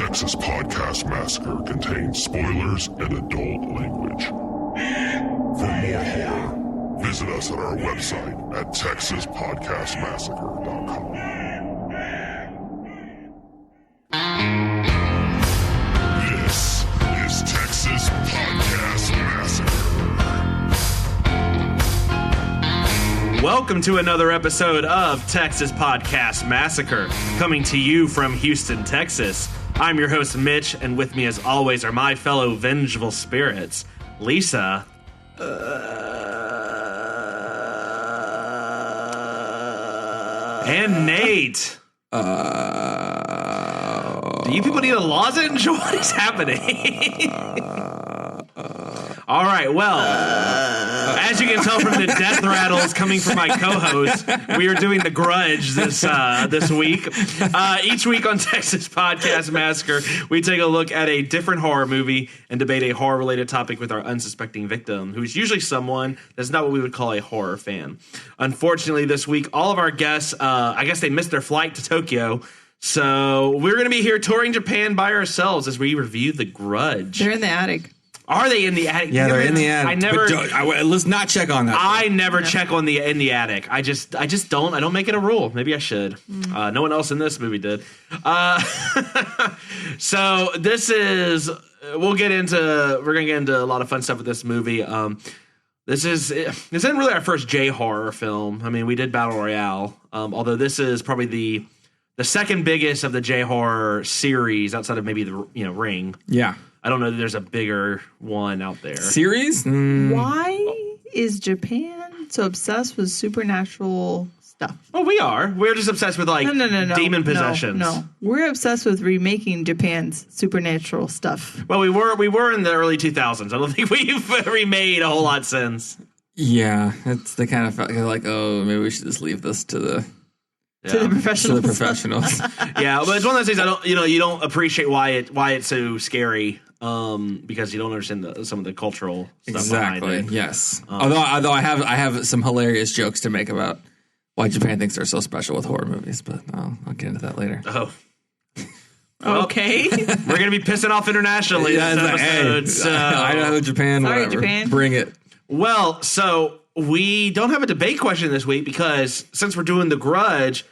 Texas Podcast Massacre contains spoilers and adult language. For more horror, visit us at our website at texaspodcastmassacre.com. This is Texas Podcast Massacre. Welcome to another episode of Texas Podcast Massacre, coming to you from Houston, Texas. I'm your host, Mitch, and with me, as always, are my fellow vengeful spirits, Lisa. And Nate. Do you people need a lozenge? What is happening? All right, well, as you can tell from the death rattles coming from my co-host, we are doing the Grudge this week. Each week on Texas Podcast Massacre, we take a look at a different horror movie and debate a horror-related topic with our unsuspecting victim, who is usually someone that's not what we would call a horror fan. Unfortunately, this week, all of our guests, I guess they missed their flight to Tokyo, so we're going to be here touring Japan by ourselves as we review The Grudge. They're in the attic. Are they in the attic? Yeah, they're in the attic. I never. Let's not check on that. I never check on in the attic. I just don't. I don't make it a rule. Maybe I should. No one else in this movie did. So this is. We're gonna get into a lot of fun stuff with this movie. This isn't really our first J horror film. I mean, we did Battle Royale. Although this is probably the second biggest of the J horror series outside of maybe the Ring. Yeah. I don't know that there's a bigger one out there. Series? Why is Japan so obsessed with supernatural stuff? Oh, we are. We're just obsessed with No. demon possessions. No, we're obsessed with remaking Japan's supernatural stuff. Well, we were in the early 2000s. I don't think we've remade a whole lot since. Yeah, they kind of felt like, oh, maybe we should just leave this to the professionals. Yeah, but it's one of those things you don't appreciate why it's so scary. Because you don't understand some of the cultural stuff behind it. Yes. Although I have some hilarious jokes to make about why Japan thinks they're so special with horror movies, but I'll get into that later. Oh. Okay. We're gonna be pissing off internationally this episode. So. I know Japan. Sorry, whatever. Japan. Bring it. Well, so we don't have a debate question this week because since we're doing The Grudge,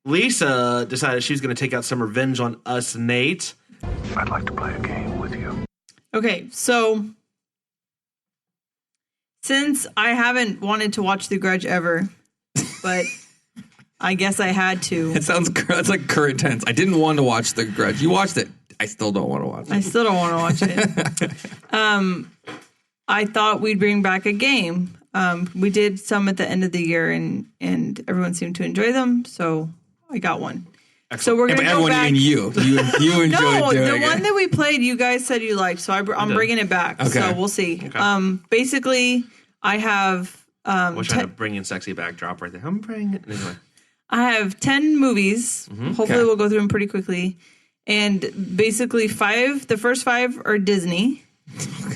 Lisa decided she was going to take out some revenge on us, Nate. I'd like to play a game with you. Okay, so since I haven't wanted to watch The Grudge ever, but I guess I had to. It's like current tense. I didn't want to watch The Grudge. You watched it. I still don't want to watch it. I still don't want to watch it. I thought we'd bring back a game. We did some at the end of the year, and everyone seemed to enjoy them, so I got one. So we're going to go back. You enjoyed no, doing the it. one that we played, you guys said you liked, so I'm bringing it back. Okay. So we'll see. Okay. Basically, I have... We're trying to bring in sexy backdrop right there. I'm bringing it. Anyway. I have 10 movies. Hopefully we'll go through them pretty quickly. And basically the first 5 are Disney,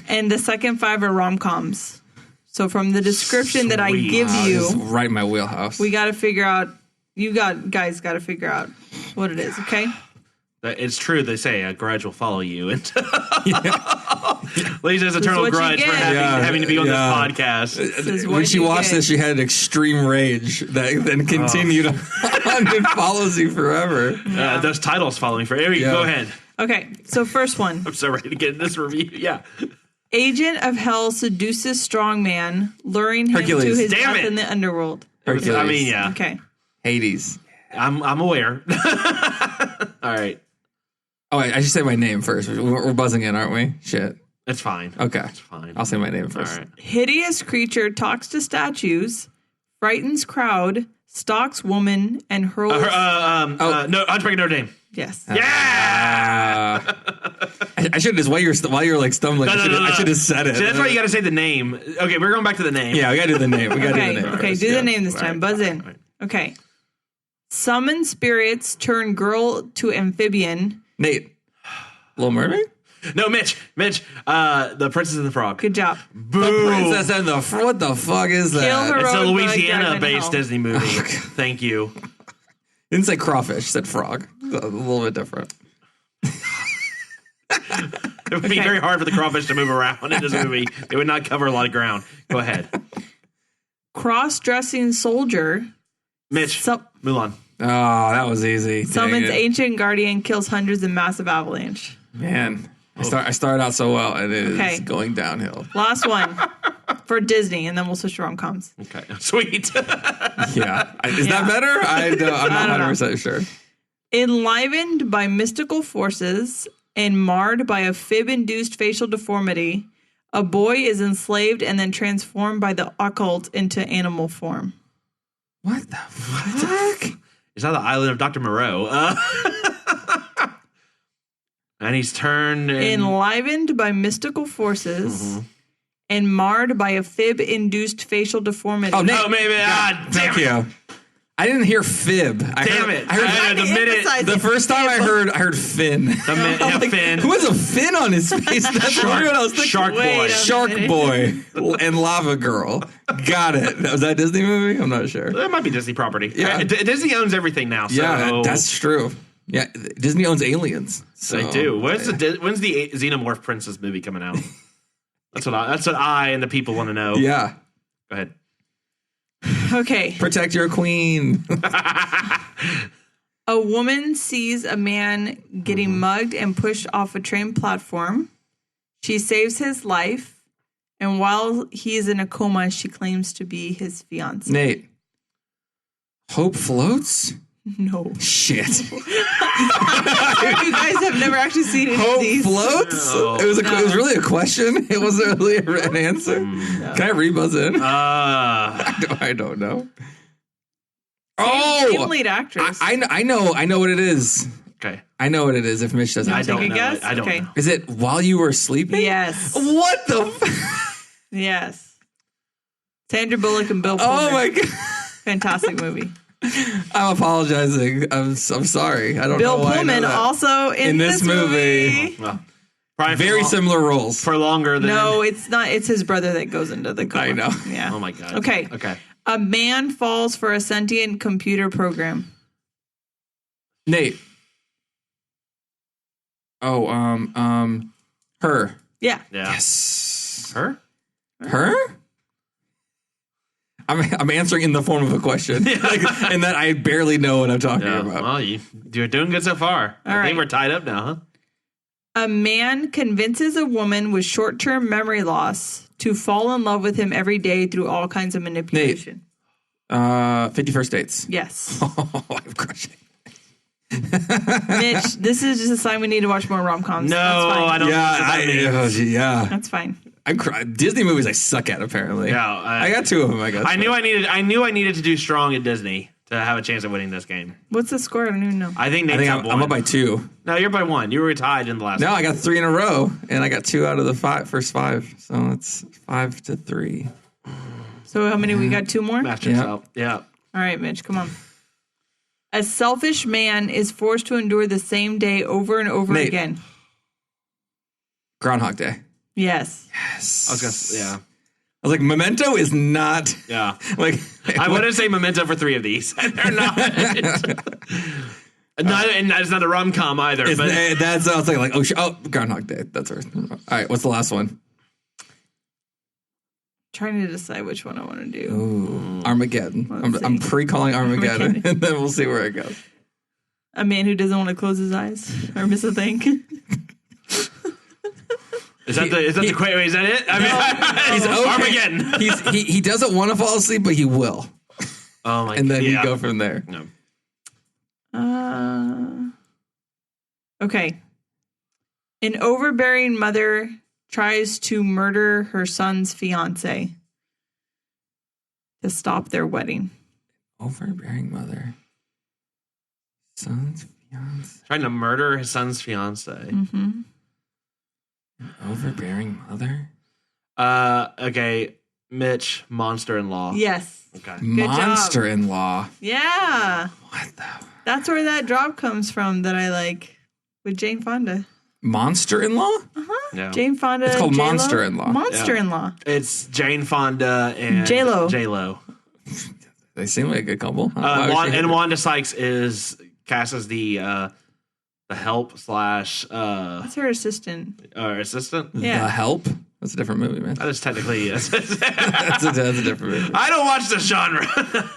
and the second 5 are rom-coms. So from the description that I give you... This is right in my wheelhouse. We got to figure out... guys got to figure out what it is, okay? It's true. They say a grudge will follow you. And Lisa's eternal grudge for having to be on this podcast. When she watched this, she had extreme rage that then continued on and follows you forever. Those titles follow me forever. Go ahead. Okay, so first one. I'm so ready to get in this review. Yeah. Agent of Hell seduces strongman, luring him Hercules. to his Damn death it. in the underworld. Hercules. I mean, yeah. Okay. Hades. I'm aware. All right. Oh, wait, I should say my name first. We're buzzing in, aren't we? Shit. It's fine. Okay. It's fine. I'll say my name first. All right. Hideous creature talks to statues, frightens crowd, stalks woman, and hurls... No, Hunchback of Notre Dame. Yes. Yeah! I should have just, while you're like stumbling, I should have said it. See, that's why you got to say the name. Okay, we're going back to the name. Yeah, we got to do the name. Okay, do the name this time. Buzz in. Right. Okay. Summon spirits, turn girl to amphibian. Nate. Little Mermaid? No, Mitch. The Princess and the Frog. Good job. Boom. The Princess and the Frog. What the fuck is that? Kill her. It's a Road by Louisiana-based Hell. Disney movie. Thank you. Didn't say crawfish, said frog. A little bit different. It would be very hard for the crawfish to move around in this movie. They would not cover a lot of ground. Go ahead. Cross-dressing soldier. Mitch, Mulan. Oh, that was easy. Dang Summons it. ancient guardian, kills hundreds in massive avalanche. Man, I started out so well, and it is going downhill. Last one for Disney, and then we'll switch to rom-coms. Okay, sweet. Yeah. Is that better? I'm not 100% sure. Enlivened by mystical forces and marred by a fib-induced facial deformity, a boy is enslaved and then transformed by the occult into animal form. What the fuck? It's not the island of Dr. Moreau. And he's turned... Enlivened by mystical forces and marred by a fib-induced facial deformity. Oh, Nate. Oh, maybe. Thank you. I didn't hear fib. I heard the first time I heard fin. Fin. Who has a fin on his face? That's what I was thinking. Shark Boy. Shark Boy and Lava Girl. Got it. Was that a Disney movie? I'm not sure. That might be Disney property. Yeah. Disney owns everything now. So. Yeah, that's true. Yeah, Disney owns Aliens. So. They do. When's the Xenomorph Princess movie coming out? That's what I and the people want to know. Yeah. Go ahead. Okay. Protect your queen. A woman sees a man getting mugged and pushed off a train platform. She saves his life, and while he is in a coma, she claims to be his fiancé. Nate. Hope floats? No. Shit. You guys have never actually seen any Hope of these. floats? No. It was really a question. It wasn't really an answer. No. Can I rebuzz in? I I don't know. Same lead actress. I know what it is. Okay. I know what it is. If Mitch doesn't, I Take don't a know. guess? I don't Okay. know. Is it while you were sleeping? Yes. What the? Yes. Sandra Bullock and Bill Pullman. Oh my god! Fantastic movie. I'm apologizing. I'm sorry. I don't Bill know why Pullman I know that. also in this movie. Well, probably Very similar roles. for longer than. No, it's not. It's his brother that goes into the coma. I know. Yeah. Oh my god. Okay. Okay. A man falls for a sentient computer program. Nate. Oh, her. Yeah. Yeah. Yes. Her? Her? I'm answering in the form of a question, and that I barely know what I'm talking Yeah. about. Well, you're doing good so far. I right. think we're tied up now, huh? A man convinces a woman with short-term memory loss to fall in love with him every day through all kinds of manipulation. 51st Dates. Yes. Oh, I'm crushing. Mitch, this is just a sign we need to watch more rom-coms. No, That's fine. I don't. Yeah. That's fine. Disney movies I suck at apparently. Yeah, I got two of them. I guess. I knew I needed to do strong at Disney to have a chance of winning this game. What's the score? I don't even know. I think Nate's up I'm up by 2. No, you're by 1. You were tied in the last. No, I got 3 in a row, and I got 2 out of the first 5. So it's 5-3. So how many? We got 2 more? Match yourself. Yeah. All right, Mitch, come on. A selfish man is forced to endure the same day over and over Nate. again. Groundhog Day. Yes. Yes. I was gonna. Yeah. I was like, Memento is not. Yeah. Like I wouldn't say Memento for 3 of these. They're not. And that's not a rom-com either. But That's I was like oh Groundhog Day. That's ours. All right, what's the last one? Trying to decide which one I want to do. Ooh, Armageddon. Let's I'm see. pre-calling Armageddon, Armageddon. and then we'll see where it goes. A man who doesn't want to close his eyes or miss a thing. is that it? I mean, He's okay. Armageddon. He doesn't want to fall asleep, but he will, Oh my! and then yeah. you go from there. No. Okay. An overbearing mother tries to murder her son's fiance to stop their wedding. Overbearing mother, son's fiance, Trying to murder his son's fiance. Mm-hmm. overbearing mother, Okay. Mitch, monster-in-law. Yes. Okay. monster-in-law. Yeah. What the That's where that drop comes from that I like with Jane Fonda. monster-in-law? Yeah. Jane Fonda. It's called J-Lo? Monster-in-Law. Monster-in-law. It's Jane Fonda and J-Lo. They seem like a good couple. Why would she hate her? Wanda Sykes is cast as the The Help slash That's her assistant. assistant. Yeah. The Help. That's a different movie, man. That is technically yes. That's a different movie. I don't watch the genre.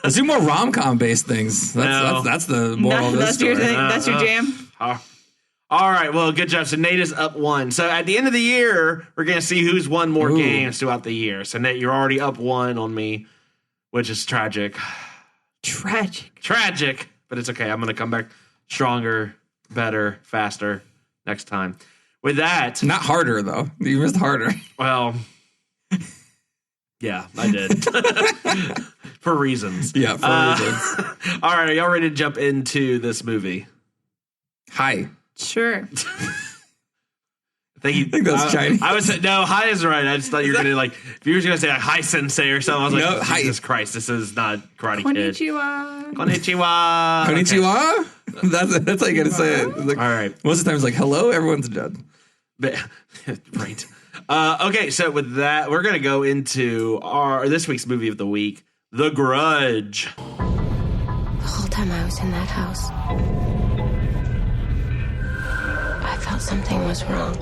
Let's do more rom-com based things. That's the moral of this That's story. your thing. That's your jam. All right, well, good job. So Nate is up 1. So at the end of the year, we're going to see who's won more games throughout the year. So Nate, you're already up 1 on me, which is tragic. Tragic, but it's okay. I'm going to come back stronger, better, faster next time. With that... Not harder, though. You missed harder. Well, yeah, I did. For reasons. Yeah, for reasons. All right, are y'all ready to jump into this movie? Hi. Sure. I think that's Chinese. I was no, hi is right. I just thought you were gonna if you were gonna say like hi sensei or something. I was like, no, Jesus Christ, this is not Karate Kid. Konnichiwa. Konnichiwa. Konnichiwa? Okay. That's how you gotta say it. Like, all right. Most of the time it's like, hello, everyone's dead. Right. Okay, so with that, we're gonna go into this week's movie of the week, The Grudge. The whole time I was in that house, I felt something was wrong.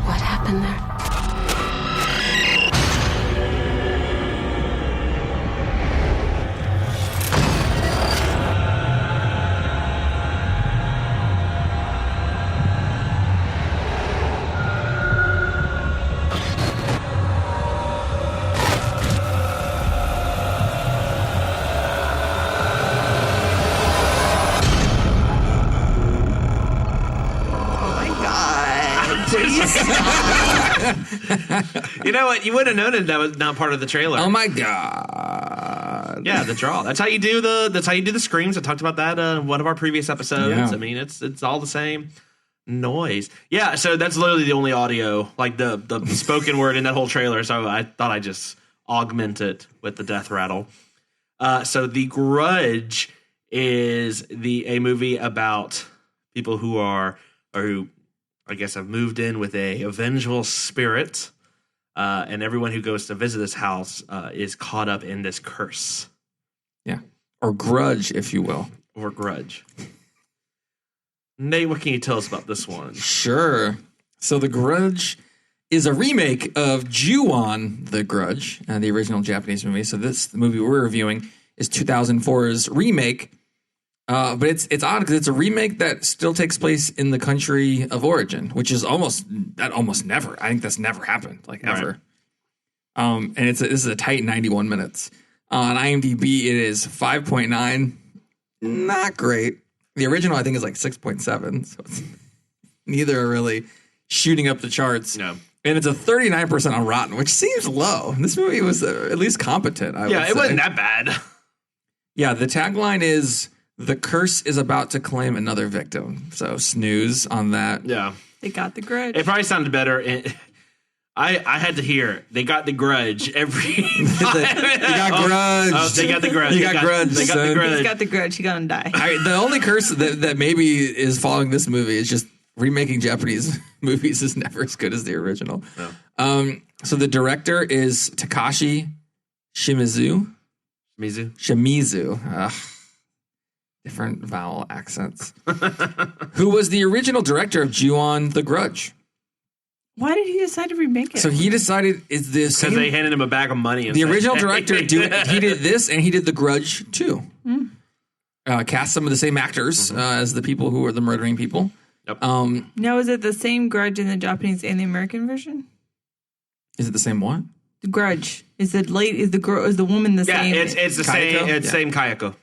What happened there? You know what? You would have known it. That was not part of the trailer. Oh my god! Yeah, the draw. That's how you do the screams. I talked about that in one of our previous episodes. Yeah. I mean, it's all the same noise. Yeah, so that's literally the only audio, like the spoken word in that whole trailer. So I thought I'd just augment it with the death rattle. So The Grudge is a movie about people who I guess have moved in with a vengeful spirit, and everyone who goes to visit this house is caught up in this curse. Yeah. Or grudge, if you will. Or grudge. Nate, what can you tell us about this one? Sure. So The Grudge is a remake of Ju-on The Grudge, the original Japanese movie. So the movie we're reviewing is 2004's remake. But it's odd because it's a remake that still takes place in the country of origin, which is almost never. I think that's never happened, ever. Right. And this is a tight 91 minutes. On IMDb, it is 5.9. Not great. The original, I think, is 6.7. So it's neither are really shooting up the charts. No. And it's a 39% on Rotten, which seems low. This movie was at least competent, I would say. It wasn't that bad. Yeah, the tagline is, "The curse is about to claim another victim." So snooze on that. Yeah. They got the grudge. It probably sounded better. I had to hear they got the grudge every. You got grudge. Oh, they got the grudge. You got grudge. They got the grudge. He's got the grudge. He's gonna die. The only curse that maybe is following this movie is just remaking Japanese movies is never as good as the original. No. So the director is Takashi Shimizu. Shimizu. Ugh. Different vowel accents. Who was the original director of Ju-on The Grudge? Why did he decide to remake it? So he decided is this because they handed him a bag of money. And the original director he did this and he did The Grudge too. Cast some of the same actors as the people who were the murdering people. Yep. Now, is it the same Grudge in the Japanese and the American version? Is it the same one? The Grudge is the woman the same? Yeah, it's the same. It's same Kayako.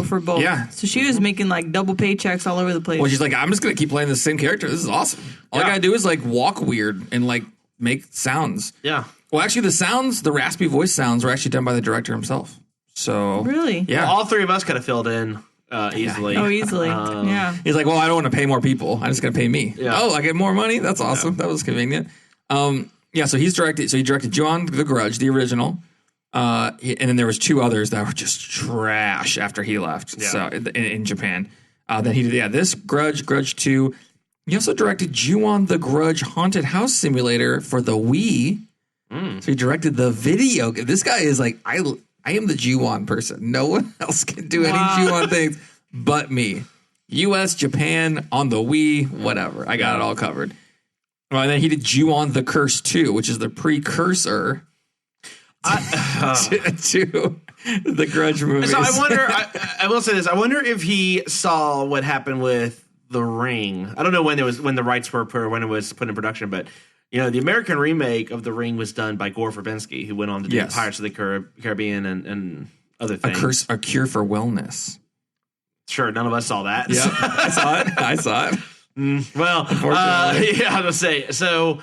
For both. Yeah. So she was making double paychecks all over the place. Well, she's like, I'm just going to keep playing the same character. This is awesome. All I got to do is walk weird and make sounds. Yeah. Well, actually, the raspy voice sounds were actually done by the director himself. So really? Yeah. Well, all three of us could have filled in easily. Oh, easily. Yeah. He's like, well, I don't want to pay more people. I'm just going to pay me. Yeah. Oh, I get more money? That's awesome. Yeah. That was convenient. Yeah, so he directed Ju-on The Grudge, the original. And then there was two others that were just trash after he left. Yeah. So in Japan, then he did this Grudge 2. He also directed Ju-on The Grudge Haunted House Simulator for the Wii. So he directed the video. This guy is I am the Ju-on person. No one else can do any Ju-on things but me. U.S., Japan, on the Wii, whatever. I got it all covered. Well, and then he did Ju-on the Curse 2, which is the precursor to the Grudge movies. So I wonder, I will say this, I wonder if he saw what happened with The Ring. I don't know when the rights were when it was put in production, but the American remake of The Ring was done by Gore Verbinski, who went on to do Pirates of the Caribbean and other things. A Cure for Wellness. Sure, none of us saw that. Yeah, I saw it. Well, I was gonna say. So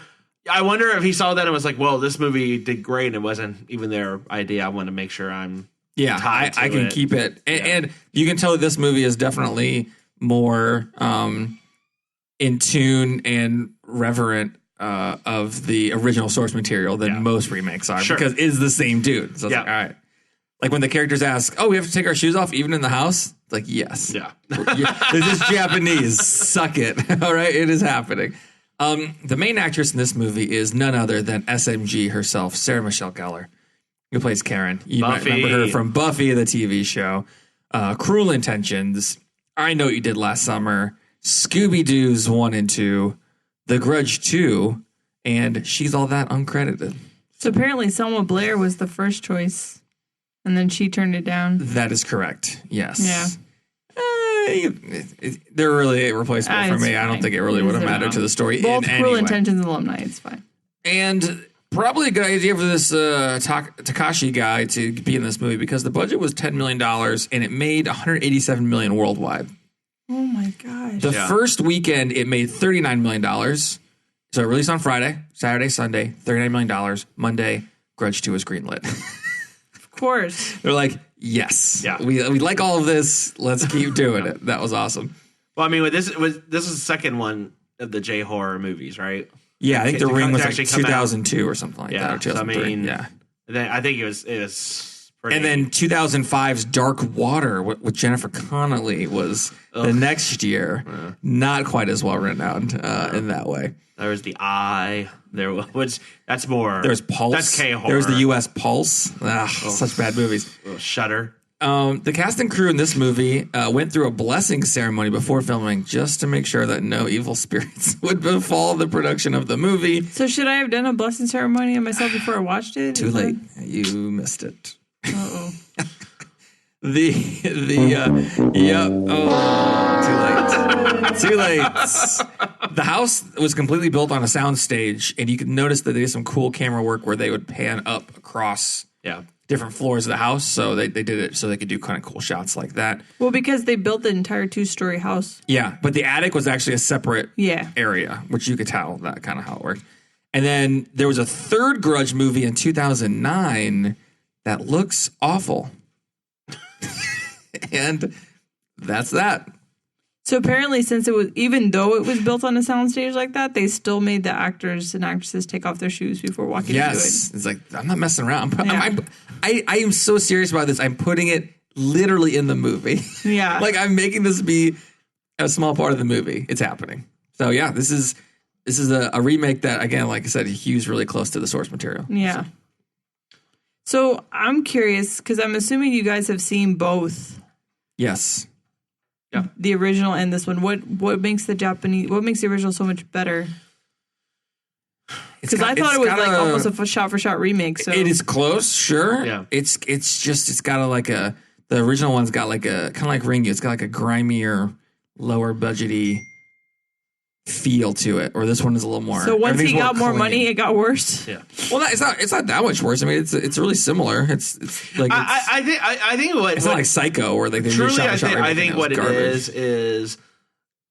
I wonder if he saw that and was like, "Well, this movie did great, and it wasn't even their idea. I want to make sure I'm tied to I can keep it." And you can tell that this movie is definitely more in tune and reverent of the original source material than most remakes are, because it's the same dude. So it's like, all right. Like when the characters ask, "Oh, we have to take our shoes off even in the house?" It's like, yes. Yeah. This is Japanese. Suck it. All right. It is happening. The main actress in this movie is none other than SMG herself, Sarah Michelle Gellar, who plays Karen. You might remember her from Buffy, the TV show, Cruel Intentions, I Know What You Did Last Summer, Scooby-Doo's 1 and 2, The Grudge 2, and She's All That uncredited. So apparently Selma Blair was the first choice. And then she turned it down. That is correct. Yes. Yeah. They're really irreplaceable for me. I don't think it really would have mattered to the story. Both in Cruel any way. Intentions alumni. It's fine. And probably a good idea for this Takashi guy to be in this movie because the budget was $10 million and it made $187 million worldwide. Oh my gosh. The first weekend, it made $39 million. So it released on Friday, Saturday, Sunday, $39 million. Monday, Grudge 2 was greenlit. Of course. They're like, yes, we like all of this. Let's keep doing it. That was awesome. Well, I mean, this is the second one of the J horror movies, right? Yeah, I think The Ring was like 2002 or something like that. Or 2003. I mean, I think it was pretty. And then 2005's Dark Water with Jennifer Connelly was the next year. Not quite as well renowned in that way. There was The Eye. There was that's more. There's Pulse. That's K horror. There was the U.S. Pulse. Such bad movies. Shudder. The cast and crew in this movie went through a blessing ceremony before filming just to make sure that no evil spirits would befall the production of the movie. So should I have done a blessing ceremony on myself before I watched it? Too late. You missed it. Uh-oh. Too late. The house was completely built on a sound stage, and you could notice that they did some cool camera work where they would pan up across different floors of the house. So they did it so they could do kind of cool shots like that. Well, because they built the entire 2-story house. Yeah, but the attic was actually a separate area, which you could tell that kind of how it worked. And then there was a third Grudge movie in 2009 that looks awful. And that's that. So apparently, since it was, even though it was built on a soundstage like that, they still made the actors and actresses take off their shoes before walking into it. It's like, I'm not messing around. I am so serious about this. I'm putting it literally in the movie. Yeah. Like I'm making this be a small part of the movie. It's happening. So yeah, this is a remake that, again, like I said, hews really close to the source material. Yeah. So I'm curious because I'm assuming you guys have seen both. Yes. Yeah. The original and this one. What makes the original so much better? Because I thought it was like almost a shot-for-shot remake. So it is close, sure. Yeah. It's got the original one's got like a kind of like Ringu. It's got like a grimier, lower budgety feel to it. Or this one is a little more. So once he got more clean. money, it got worse. Yeah. Well, it's not that much worse. I mean, it's really similar. It's like I think it's not like Psycho or like they truly do shot I think what garbage. it is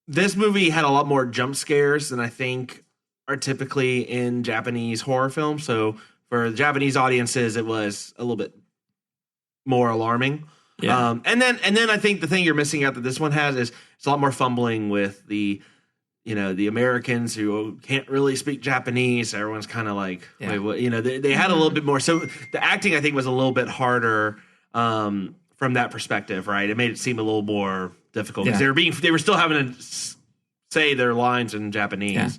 this movie had a lot more jump scares than I think are typically in Japanese horror films. So for the Japanese audiences, it was a little bit more alarming. Yeah. And then I think the thing you're missing out that this one has is it's a lot more fumbling with the Americans who can't really speak Japanese. Everyone's kind of like, wait, what? They had a little bit more. So the acting, I think, was a little bit harder from that perspective, right? It made it seem a little more difficult because they were still having to say their lines in Japanese. Yeah.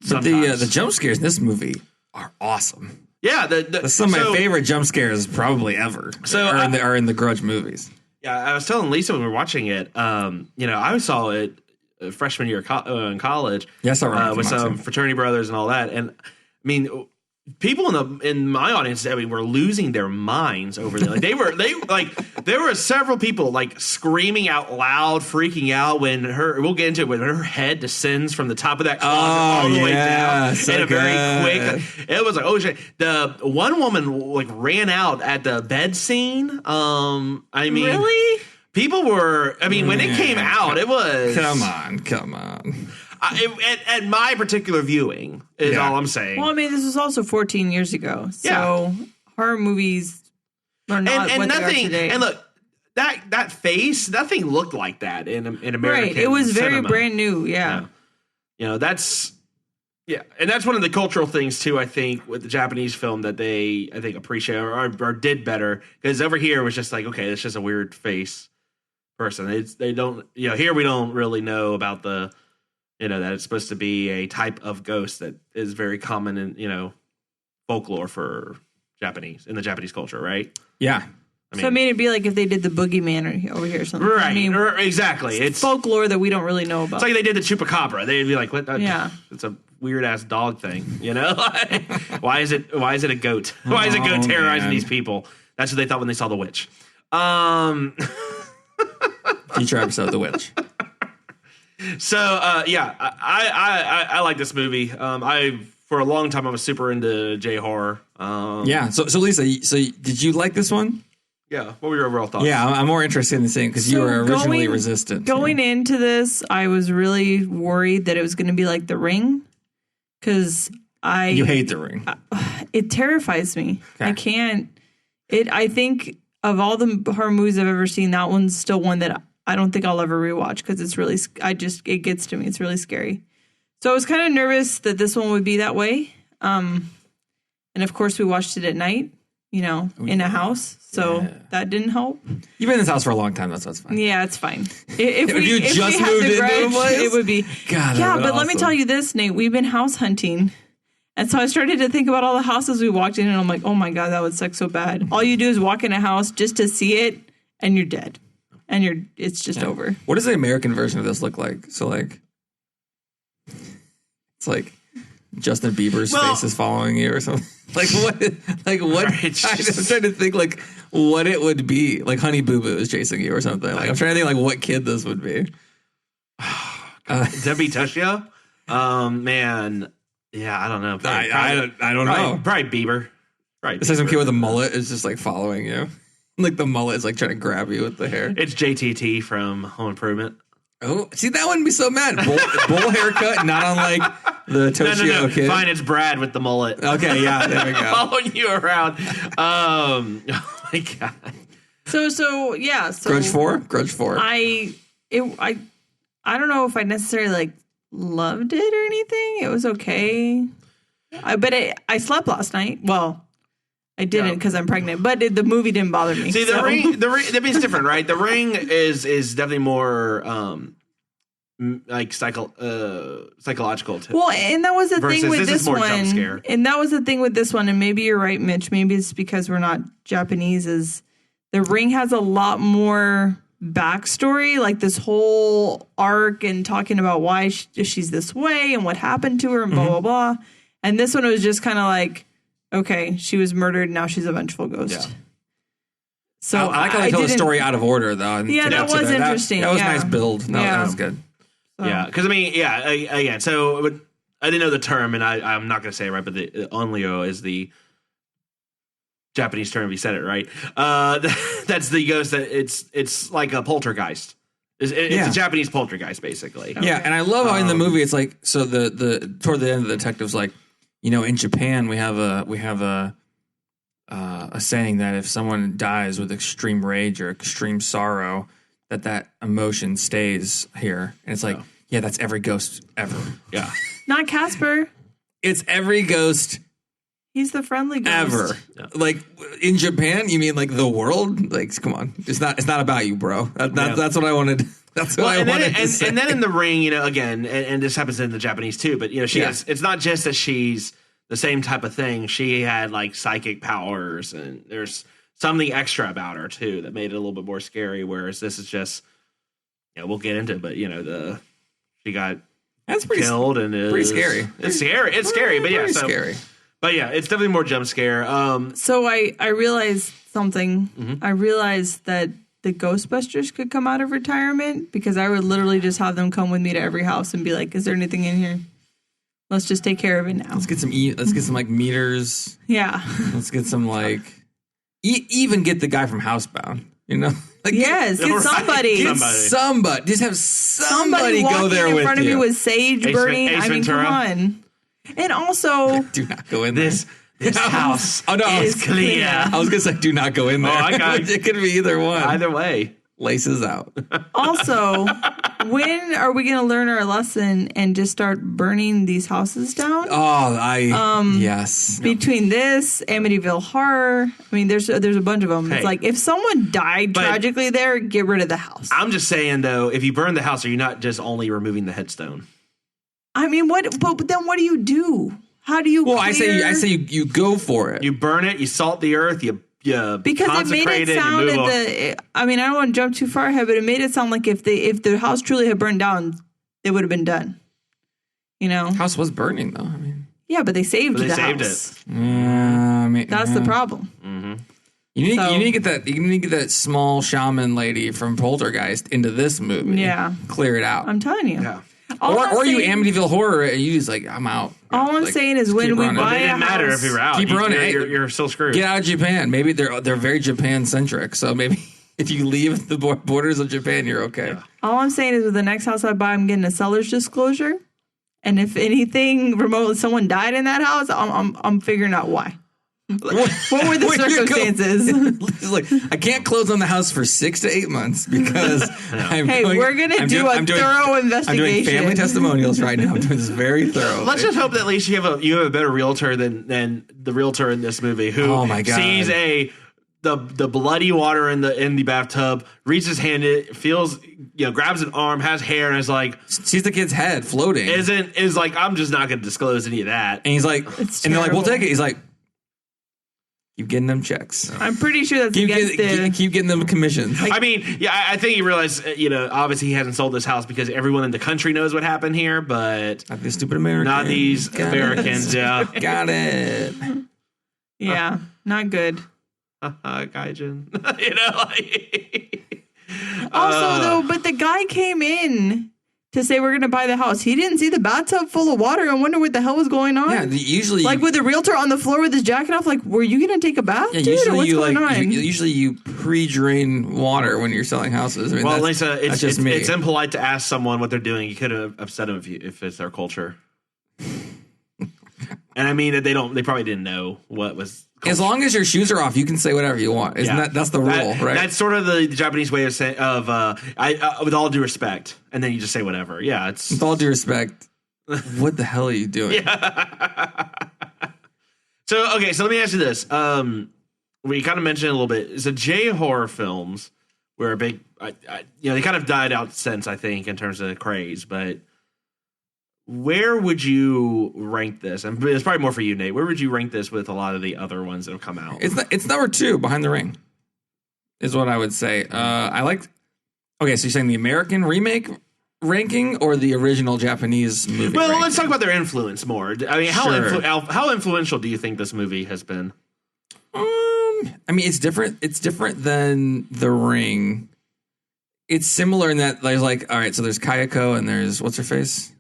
But the jump scares in this movie are awesome. Yeah, some of my favorite jump scares probably ever. So are in the Grudge movies. Yeah, I was telling Lisa when we were watching it. I saw it freshman year in college. Yes, I remember with some fraternity brothers and all that. And I mean, people in my audience, were losing their minds over there. Like there were several people like screaming out loud, freaking out when we'll get into it, when her head descends from the top of that closet all the way down in a very quick. It was like, oh shit! The one woman like ran out at the bed scene. Really? People were. I mean, when it came out, it was. Come on. At my particular viewing is all I'm saying. Well, I mean, this was also 14 years ago, so horror movies are not what they are today. And look, that face, nothing looked like that in American. Right, it was very cinema. brand new. Yeah, that's and that's one of the cultural things too. I think with the Japanese film that they appreciate or did better, because over here it was just like, okay, it's just a weird face person. They don't here we don't really know about the. That it's supposed to be a type of ghost that is very common in, folklore for in the Japanese culture, right? Yeah. So it made it be like if they did the boogeyman over here or something. Right. I mean, exactly. It's folklore that we don't really know about. It's like they did the chupacabra. They'd be like, what? Yeah. It's a weird ass dog thing, Why is it a goat? Why is a goat terrorizing these people? That's what they thought when they saw the witch. Future episode, The Witch. So I like this movie. For a long time I was super into J horror. So Lisa, did you like this one? Yeah. What were your overall thoughts? Yeah, I'm more interested in the same because you were originally resistant. Going into this, I was really worried that it was going to be like The Ring, because you hate The Ring. It terrifies me. Okay. I can't. I think of all the horror movies I've ever seen, that one's still one that I don't think I'll ever rewatch because it's really, it gets to me. It's really scary. So I was kind of nervous that this one would be that way. And of course we watched it at night, in a house. So that didn't help. You've been in this house for a long time. That's fine. Yeah, it's fine. If you just moved into a place, it would be. God, yeah, but awesome. let me tell you this, Nate. We've been house hunting. And so I started to think about all the houses we walked in, and I'm like, oh my God, that would suck so bad. All you do is walk in a house just to see it, and you're dead. And it's just over. What does the American version of this look like? So it's like Justin Bieber's face is following you or something. What? Right, I'm trying to think what it would be. Like Honey Boo Boo is chasing you or something. I'm trying to think what kid this would be. Debbie Tushio? Man, yeah, I don't know. I don't know. Probably Bieber. Right. It's like some kid with a mullet is just following you. Like the mullet is trying to grab you with the hair. It's JTT from Home Improvement. Oh, see, that wouldn't be so mad. Bull haircut, not unlike the Toshio kid. Fine, it's Brad with the mullet. Okay, yeah, there we go. Following you around. Oh my God. So yeah. So Grudge 4. I don't know if I necessarily loved it or anything. It was okay. But I slept last night. Well, I didn't because I'm pregnant, but the movie didn't bother me. See, the ring, is different, right? The Ring is definitely more psychological. Well, and that was the thing with this more one. Jump scare. And that was the thing with this one. And maybe you're right, Mitch. Maybe it's because we're not Japanese. Is the Ring has a lot more backstory, like this whole arc and talking about why she's this way and what happened to her and blah, blah, blah. And this one was just kind of like, okay, she was murdered. Now she's a vengeful ghost. Yeah. So I like how they tell the story out of order, though. Yeah, that was interesting. That was a nice build. No, that was good. So. Yeah, because again, so I didn't know the term, and I'm not going to say it right, but the onryo is the Japanese term. If you said it right, that's the ghost that it's like a poltergeist. It's a Japanese poltergeist, basically. Okay. Yeah, and I love how in the movie it's like, so the toward the end, the detective's like, in Japan we have a saying that if someone dies with extreme rage or extreme sorrow, that emotion stays here. And it's like, yeah, that's every ghost ever. Yeah. Not Casper. It's every ghost He's the friendly ghost. ever. Yeah. Like in Japan, you mean like the world? Like, come on. It's not about you, bro. That's what I wanted. That's what I wanted to say. And then in the Ring, again, and this happens in the Japanese too, but she has, it's not just that she's the same type of thing. She had like psychic powers, and there's something extra about her too that made it a little bit more scary. Whereas this is just, we'll get into it, but she got killed and pretty scary. It's scary. It's scary, but Pretty scary. But yeah, it's definitely more jump scare. So I realized something. Mm-hmm. I realized that the Ghostbusters could come out of retirement because I would literally just have them come with me to every house and be like, "Is there anything in here? Let's just take care of it now." Let's get some like meters. Yeah. Let's get some like even get the guy from Housebound. Like Yes, get somebody. Get somebody. Just have somebody go there in with front of you with sage burning. Ace I mean, Ventura. come on. And also, do not go in This house is clear. I was gonna say, do not go in there. I got it. It could be either one. Either way. Laces out. Also, when are we going to learn our lesson and just start burning these houses down? Yes. Between this, Amityville Horror, I mean, there's a bunch of them. Hey. It's like if someone died tragically there, get rid of the house. I'm just saying though, if you burn the house, are you not just only removing the headstone? I mean, but then what do you do? How do you? Well, clear? I say you go for it. You burn it, you salt the earth, you because it made consecrate it sound you move I mean, I don't want to jump too far ahead, but it made it sound like if the house truly had burned down, they would have been done. House was burning though. I mean, yeah, but they saved the saved house. it. I mean, That's the problem. Mm-hmm. You need to get that small shaman lady from Poltergeist into this movie. Yeah, clear it out. I'm telling you. Yeah. Or you Amityville Horror and you just like, I'm out. All I'm saying is when we buy It a didn't matter house, if you were out. Keep running. You're still screwed. Get out of Japan. Maybe they're very Japan centric. So maybe if you leave the borders of Japan, you're okay. Yeah. all I'm saying is with the next house I buy, I'm getting a seller's disclosure, and if anything remotely, someone died in that house, I'm figuring out why. What were the circumstances? It's like, I can't close on the house for 6 to 8 months because we're going to do a thorough investigation. I'm doing family testimonials right now. I'm doing this very thorough. Let's just hope that at least you have a better realtor than the realtor in this movie who sees the bloody water in the bathtub, reaches his hand, it feels, grabs an arm, has hair, and is like, sees the kid's head floating. Is like, I'm just not going to disclose any of that. And he's like, It's and they're like, we'll terrible. take it. He's like, keep getting them checks. I'm pretty sure that's against Keep getting them commissions. I mean, yeah, I think he realized, obviously he hasn't sold this house because everyone in the country knows what happened here, but Not these stupid Americans. not these Americans. Yeah. Got it. Yeah, not good. Gaijin. Also, though, but the guy came in to say we're going to buy the house. He didn't see the bathtub full of water and wonder what the hell was going on. Yeah, usually like with the realtor on the floor with his jacket off, like, were you going to take a bath, dude? Or what's going on? Usually you pre-drain water when you're selling houses. I mean, Well, Lisa, that's me. it's impolite to ask someone what they're doing. You could have upset them if it's their culture. And I mean that they probably didn't know what was. Culture. As long as your shoes are off, you can say whatever you want. That's the rule, right? That's sort of the Japanese way of saying with all due respect, and then you just say whatever. Yeah, it's with all due respect. What the hell are you doing? So let me ask you this. We kind of mentioned it a little bit. So J horror films were a big, they kind of died out since, I think, in terms of craze, but. Where would you rank this? And it's probably more for you, Nate. Where would you rank this with a lot of the other ones that have come out? It's number 2 behind the ring, is what I would say. I like. Okay, so you're saying the American remake ranking or the original Japanese movie? Well, ranking? let's talk about their influence more. I mean, how influential do you think this movie has been? I mean, it's different. It's different than The Ring. It's similar in that there's all right. So there's Kayako and there's what's her face.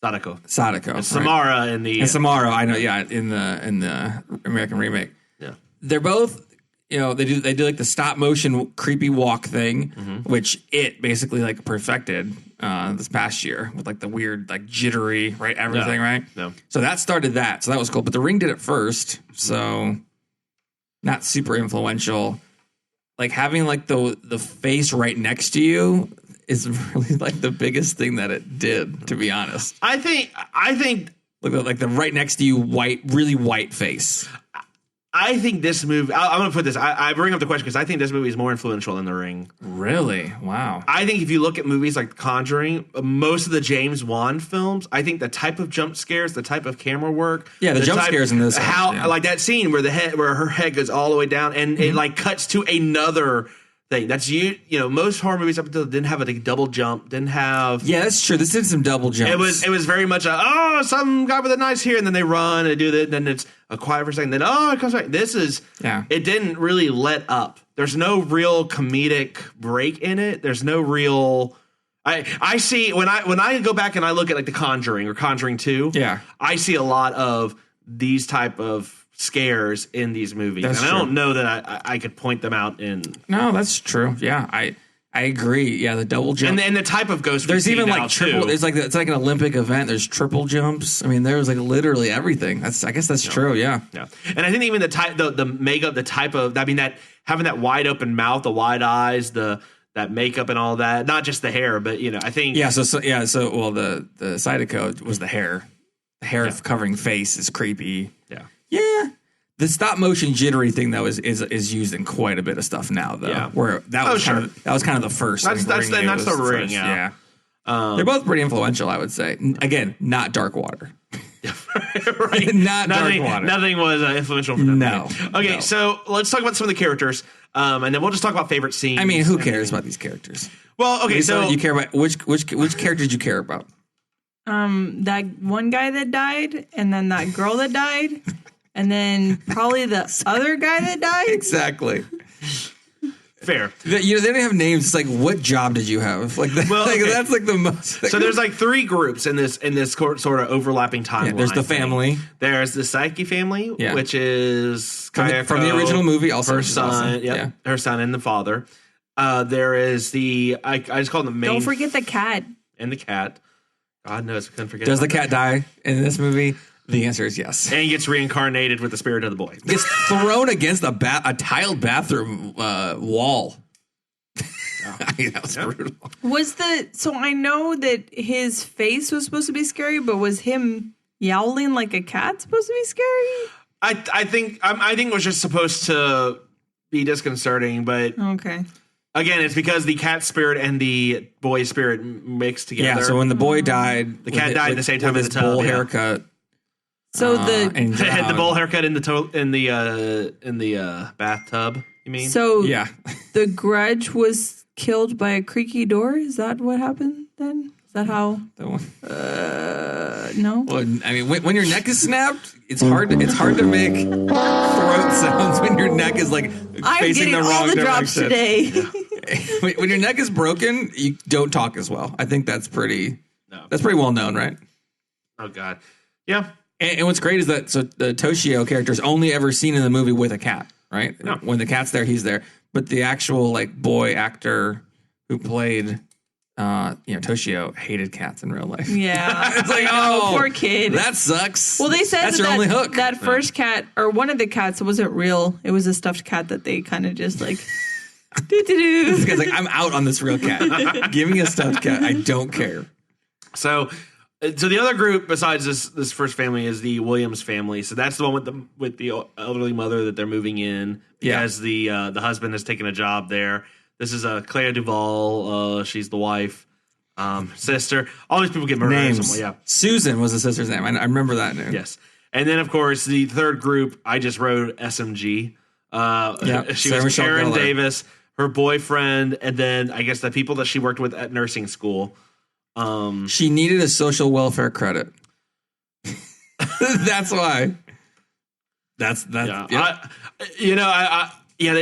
Sadako. And Samara in the... And Samara, I know, yeah, in the American remake. Yeah. They're both, they do like the stop motion creepy walk thing, which it basically perfected this past year with the weird jittery, right, everything, right? No. So that started that. So that was cool. But The Ring did it first, so not super influential. Having the face right next to you is really the biggest thing that it did, to be honest. I think the right next to you really white face. I think this movie. I'm going to put this. I bring up the question because I think this movie is more influential than The Ring. Really? Wow. I think if you look at movies like The Conjuring, most of the James Wan films, I think the type of jump scares, the type of camera work, Yeah, the jump scares in this. like that scene where her head goes all the way down and it like cuts to another thing. That's most horror movies up until didn't have a double jump, didn't have. Yeah, that's true. This did some double jumps. It was very much some guy with a knife here, and then they run and do that, and then it's a quiet for a second, then it comes back. This is It didn't really let up. There's no real comedic break in it. There's no real. I see when I go back and I look at like The Conjuring or Conjuring 2. Yeah, I see a lot of these type of scares in these movies, that's and true. I don't know that I could point them out in. No, that's true. Yeah, I agree. Yeah, the double jump and the type of ghost. There's even like triple. It's like it's like an Olympic event. There's triple jumps. I mean, there's like literally everything. I guess that's true. Yeah. Yeah, and I think even the type, the makeup, the type of. I mean, that having that wide open mouth, the wide eyes, that makeup and all that. Not just the hair, but I think. Yeah. So well, the Zydeco was the hair. The hair covering face is creepy. Yeah. Yeah. The stop motion jittery thing though is used in quite a bit of stuff now though. Yeah. Where that was kind of the first. That's thing. that's the Ring. First, Yeah. They're both pretty influential, I would say. Again, not Dark Water. Right. Not nothing, Dark Water. Nothing was influential for them. No. Okay, No. so let's talk about some of the characters, and then we'll just talk about favorite scenes. I mean, who cares about these characters? Well, okay, Lisa, so you care about which character did you care about? That one guy that died, and then that girl that died, and then probably the other guy that died. Exactly. fair. They don't have names. It's like, what job did you have? Like, that's like the most. So there's like three groups in this sort of overlapping timeline. Yeah, there's the family. There's the Psyche family, which is Kayako, from the original movie. Also, her son, awesome. her son and the father. There is the I just call them the main. Don't forget the cat. And the cat. God knows, we couldn't forget. Does the cat die in this movie? The answer is yes. And he gets reincarnated with the spirit of the boy. Gets thrown against a tiled bathroom wall. That was brutal. So I know that his face was supposed to be scary, but was him yowling like a cat supposed to be scary? I think it was just supposed to be disconcerting, but okay. Again, it's because the cat spirit and the boy spirit mixed together. Yeah, so when the boy died, the cat died at the same time with in the his tub. bowl haircut. So the bowl haircut in the bathtub. You mean? So yeah, the Grudge was killed by a creaky door. Is that what happened then? Is that how? No. Well, I mean, when your neck is snapped, it's hard to make throat sounds when your neck is like facing the wrong all the drops direction. Today. When your neck is broken, you don't talk as well. I think that's pretty well known, right? Oh God, yeah. And what's great is that the Toshio character is only ever seen in the movie with a cat, right? No. When the cat's there, he's there. But the actual like boy actor who played Toshio hated cats in real life. Yeah. It's like, oh, poor kid. That sucks. Well, they said that's your only hook. That first cat, or one of the cats, wasn't real. It was a stuffed cat that they kind of just like. This guy's like, I'm out on this real cat. Give me a stuffed cat. I don't care. So the other group besides this first family is the Williams family. So that's the one with the elderly mother that they're moving in because the husband has taken a job there. This is Clea Duvall. She's the wife, sister. All these people get murdered. Names. Yeah. Susan was the sister's name. I remember that name. Yes. And then, of course, the third group, I just wrote SMG. She Sarah was Michelle Karen Gellar. Davis, her boyfriend, and then I guess the people that she worked with at nursing school. She needed a social welfare credit. That's why. That's they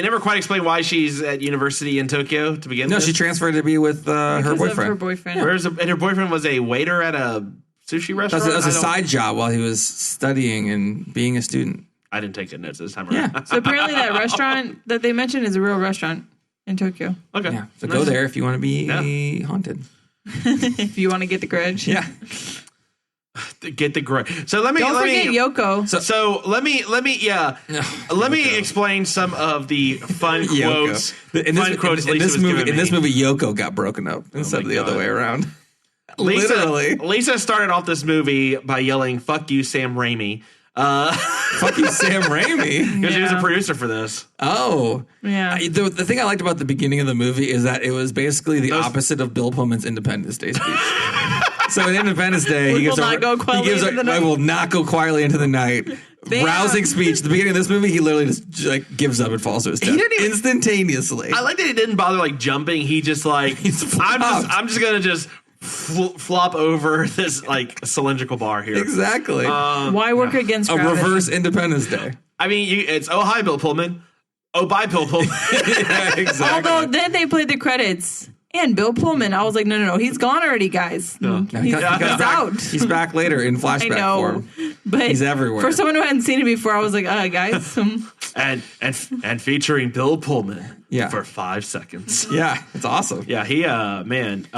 never quite explained why she's at university in Tokyo to begin with. No, she transferred to be with her Because boyfriend. of her boyfriend. And her boyfriend was a waiter at a sushi restaurant. That was a side job while he was studying and being a student. I didn't take good notes this time around. Yeah. So apparently that restaurant that they mentioned is a real restaurant in Tokyo. Okay. Yeah. So go there if you want to be haunted. If you want to get the Grudge. Yeah. Get the Grudge. So let me Don't forget Yoko. So let me explain some of the fun quotes. In this movie, Yoko got broken up instead of the other way around. Lisa started off this movie by yelling "Fuck you, Sam Raimi." Fuck you, Sam Raimi. Because he was a producer for this. Oh. Yeah. The thing I liked about the beginning of the movie is that it was basically the opposite of Bill Pullman's Independence Day speech. So in Independence Day, We will not go quietly into the night. I will not go quietly into the night. Bam. Rousing speech. At the beginning of this movie, he literally just like gives up and falls to his death instantaneously. I like that he didn't bother like jumping. He just like I'm just gonna just flop over this like cylindrical bar here. Exactly. Why work against a gravity? reverse Independence Day. I mean, it's hi Bill Pullman. Oh, bye Bill Pullman. Yeah, exactly. Although then they played the credits and Bill Pullman. I was like, no, he's gone already, guys. No, He's back. out. He's back later in flashback I know, form. but He's everywhere. For someone who hadn't seen it before, I was like, guys. and featuring Bill Pullman for 5 seconds. Yeah, it's awesome. Yeah, he man.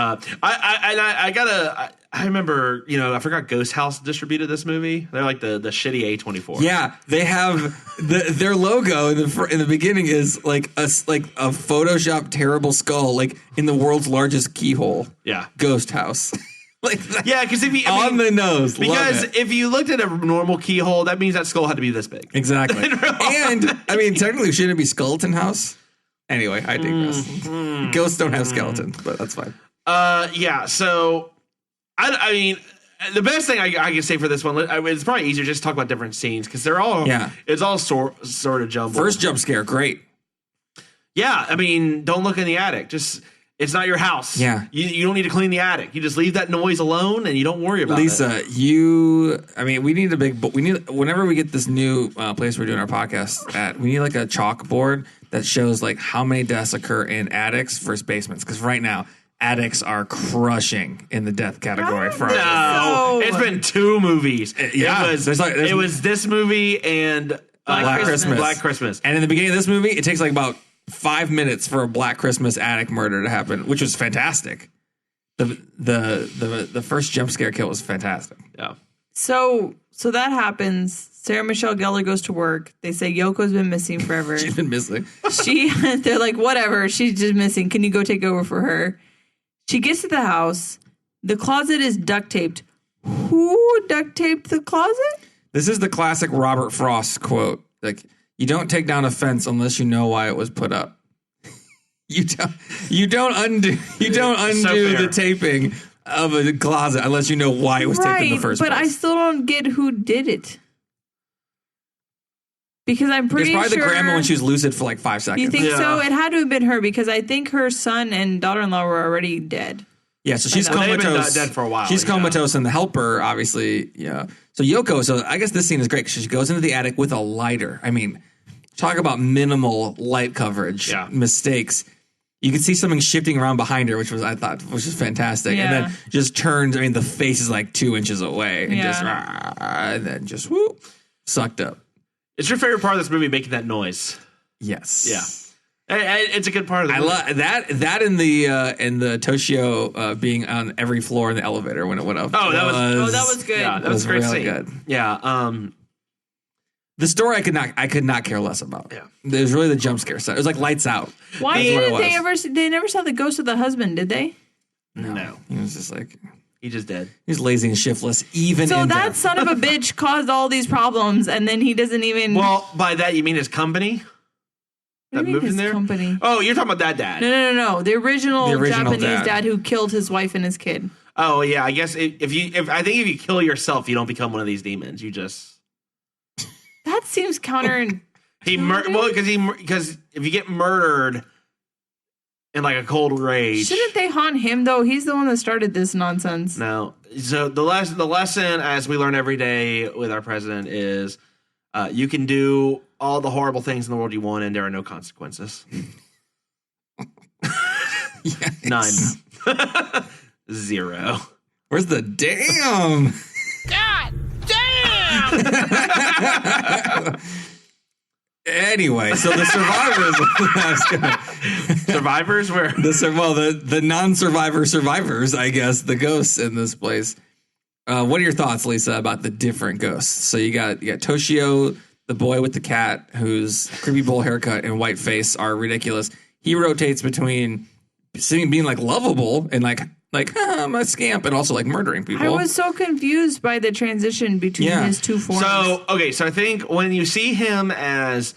I remember, I forgot Ghost House distributed this movie. They're like the shitty A24. Yeah, they have their logo in the beginning is like a Photoshop terrible skull, like in the world's largest keyhole. Yeah, Ghost House. Like that. Yeah, because on the nose. Because Love it. if you looked at a normal keyhole, that means that skull had to be this big. Exactly. And I mean, technically, shouldn't it be Skeleton House? Anyway, I digress. Ghosts don't have skeletons, but that's fine. Yeah. So, I mean, the best thing I can say for this one, it's probably easier just to talk about different scenes because they're all, it's all sort of jumbled. First jump scare, great. Yeah, I mean, don't look in the attic. It's not your house. Yeah. You don't need to clean the attic. You just leave that noise alone and you don't worry about it. Lisa, we need whenever we get this new place we're doing our podcast at, we need like a chalkboard that shows like how many deaths occur in attics versus basements. Because right now, attics are crushing in the death category for us. No, it's been 2 movies. Yeah. It was this movie and Black Christmas. Black Christmas. And in the beginning of this movie, it takes like about 5 minutes for a Black Christmas attic murder to happen, which was fantastic. The first jump scare kill was fantastic. Yeah. So that happens. Sarah Michelle Gellar goes to work. They say Yoko's been missing forever. She's been missing. They're like, whatever. She's just missing. Can you go take over for her? She gets to the house. The closet is duct taped. Who duct taped the closet? This is the classic Robert Frost quote. Like, you don't take down a fence unless you know why it was put up. You don't undo the taping of a closet unless you know why it was taped in the first place. But I still don't get who did it. Because I'm pretty sure... It's probably the grandma when she was lucid for like 5 seconds. You think so? It had to have been her because I think her son and daughter-in-law were already dead. Yeah, so she's comatose. They've been dead for a while. She's comatose, and the helper, obviously, So Yoko, I guess this scene is great because she goes into the attic with a lighter. I mean, talk about minimal light coverage mistakes. You can see something shifting around behind her, which was fantastic. Yeah. And then just turns. I mean, the face is like 2 inches away, and then just whoop, sucked up. It's your favorite part of this movie, making that noise. Yes. Yeah. It's a good part of the movie. I love that in the Toshio being on every floor in the elevator when it went up. Oh, that was good. Yeah, that was a great really scene. good. Yeah. The story I could not care less about. Yeah. It was really the jump scare set. It was like Lights Out. Why didn't they never saw the ghost of the husband, did they? No. He was just like, He just did. he's lazy and shiftless, even So in that death. son of a bitch caused all these problems, and then he doesn't even... Well, by that you mean his company? What do you mean his company? Oh, you're talking about that dad. No. The original Japanese dad. dad who killed his wife and his kid. Oh yeah, I guess if you kill yourself, you don't become one of these demons. You just That seems counterintuitive. because if you get murdered in like a cold rage, Shouldn't they haunt him though? He's the one that started this nonsense. no. So the lesson, as we learn every day with our president, is you can do all the horrible things in the world you want, and there are no consequences. Yes. None. 0. Where's the damn? God damn! Anyway, so the Survivors were the non-survivor survivors, I guess, the ghosts in this place. What are your thoughts, Lisa, about the different ghosts? So you got Toshio, the boy with the cat, whose creepy bowl haircut and white face are ridiculous. He rotates between being like lovable and like like I'm a scamp, and also like murdering people. I was so confused by the transition between his two forms. So I think when you see him as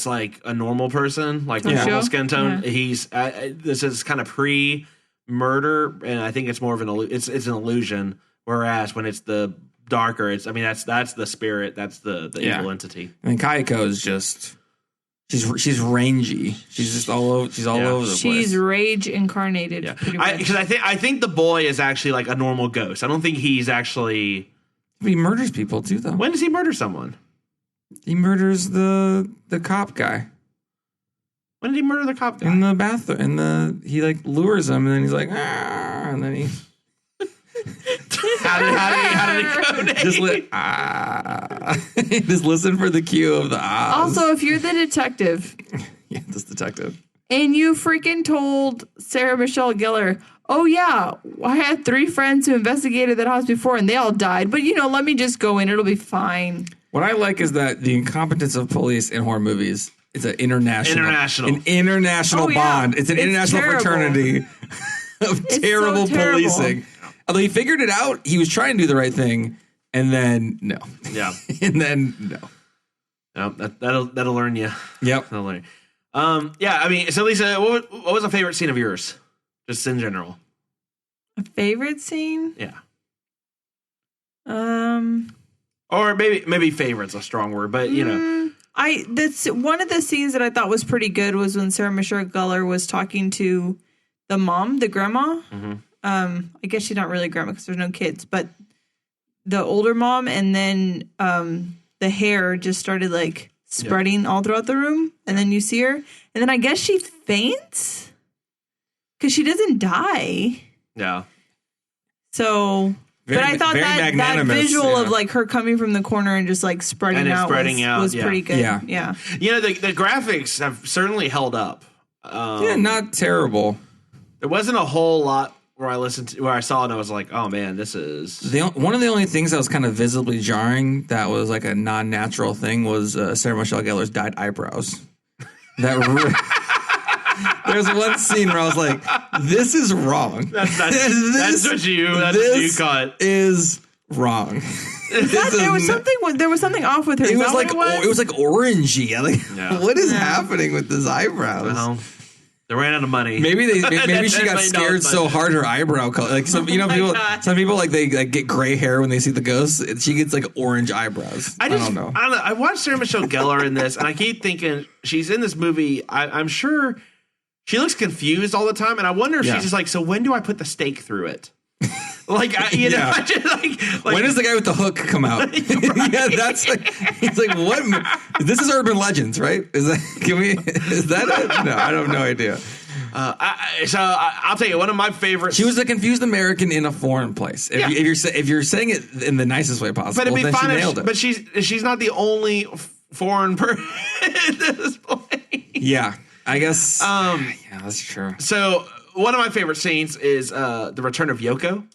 like a normal person, like a normal skin tone, he's this is kind of pre-murder, and I think it's more of it's an illusion. Whereas when it's the darker, that's the spirit, that's the evil entity. I mean, Kayako is just she's rangy. She's just all over. She's all over the place. She's rage incarnated. Yeah, because I think the boy is actually like a normal ghost. I don't think he's actually. He murders people too, though. When does he murder someone? He murders the cop guy. When did he murder the cop guy? In the bathroom. He like lures him, and then he's like, and then he. How did it go, Nate? Just listen for the cue of the ahs. Also, if you're the detective. Yeah, this detective. And you freaking told Sarah Michelle Gellar, oh yeah, I had 3 friends who investigated that house before and they all died. But let me just go in. It'll be fine. What I like is that the incompetence of police in horror movies is an international bond. It's an international fraternity of terrible policing. Although he figured it out, he was trying to do the right thing, and then no. Yeah. And then no. No, that'll learn you. Yep. That'll learn you. Yeah, I mean, so Lisa, what was a favorite scene of yours? Just in general. A favorite scene? Yeah. Or maybe favorite's a strong word, but that's one of the scenes that I thought was pretty good was when Sarah Michelle Gellar was talking to the mom, the grandma. Mm-hmm. I guess she's not really grandma because there's no kids, but the older mom, and then the hair just started like spreading all throughout the room, and then you see her, and then I guess she faints because she doesn't die. Yeah. So, but I thought that visual of like her coming from the corner and just like spreading out was pretty good. Yeah. The graphics have certainly held up. Not terrible. There wasn't a whole lot where I saw it and I was like, oh man, this is one of the only things that was kind of visibly jarring that was like a non-natural thing was Sarah Michelle Gellar's dyed eyebrows. There's one scene where I was like, this is wrong. That's what you caught. Is wrong. There was something off with her. It was like orangey. What is happening with his eyebrows? Well, they ran out of money. Maybe she got scared so hard her eyebrow color. Like some people like they like get gray hair when they see the ghost. She gets like orange eyebrows. I don't know. I watched Sarah Michelle Gellar in this, and I keep thinking she's in this movie. I'm sure she looks confused all the time, and I wonder if she's just like, so when do I put the stake through it? Like, when does the guy with the hook come out? Yeah, that's like, it's like, what? This is Urban Legends, right? Is that it? No, I have no idea. I'll tell you, one of my favorites. She was a confused American in a foreign place. If you're saying it in the nicest way possible, but then she nailed it. But she's not the only foreign person at this point. Yeah, I guess. Yeah, that's true. So one of my favorite scenes is the return of Yoko.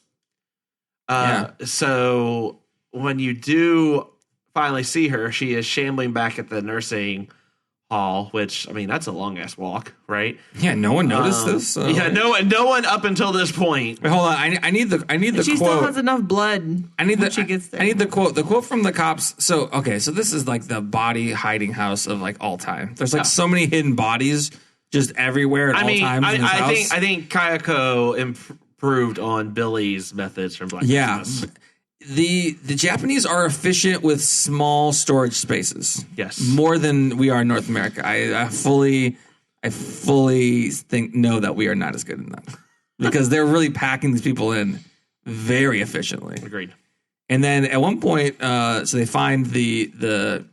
So when you do finally see her, she is shambling back at the nursing hall, which, I mean, that's a long ass walk, right? Yeah, no one noticed this. No one up until this point. Wait, hold on. I need the she quote. Still has enough blood. She gets there. I need the quote. The quote from the cops. So this is like the body hiding house of like all time. There's like so many hidden bodies just everywhere at all times. I think Kayako improved on Billy's methods from Black Christmas. The Japanese are efficient with small storage spaces. Yes, more than we are in North America. I fully know that we are not as good in that because they're really packing these people in very efficiently. Agreed. And then at one point, so they find the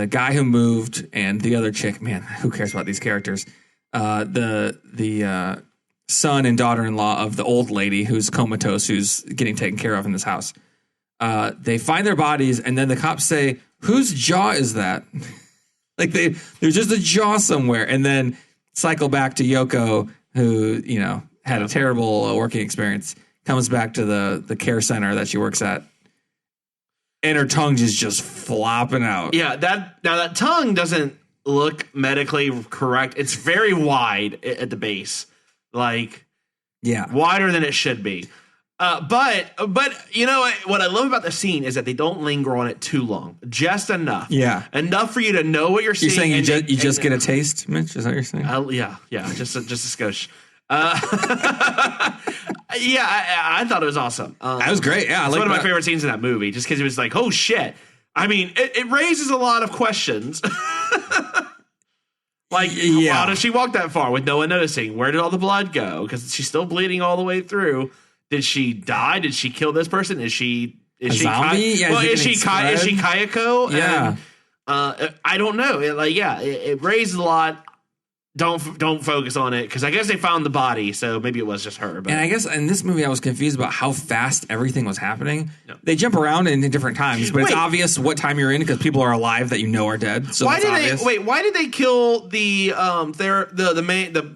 guy who moved and the other chick. Man, who cares about these characters? The son and daughter-in-law of the old lady who's comatose, who's getting taken care of in this house. They find their bodies, and then the cops say, "Whose jaw is that?" Like there's just a jaw somewhere, and then cycle back to Yoko, who had a terrible working experience. Comes back to the care center that she works at, and her tongue is just flopping out. Yeah, that tongue doesn't look medically correct. It's very wide at the base. like Yeah. wider than it should be. But you know what I love about the scene is that they don't linger on it too long, just enough. Yeah. Enough for you to know what you're seeing. You're saying you just get a taste, Mitch? Is that what you're saying? Yeah, just a skosh. Yeah, I thought it was awesome. That was great. Yeah, it's one of my favorite scenes in that movie, just because it was like, oh shit. I mean, it raises a lot of questions. Like, how did she walk that far with no one noticing? Where did all the blood go? Because she's still bleeding all the way through. Did she die? Did she kill this person? Is she zombie? Is she Kayako? Yeah. I don't know. It raises a lot. Don't focus on it, because I guess they found the body, so maybe it was just her. But. And I guess in this movie, I was confused about how fast everything was happening. No. They jump around in different times, but it's obvious what time you're in because people are alive that you know are dead. So why did they kill the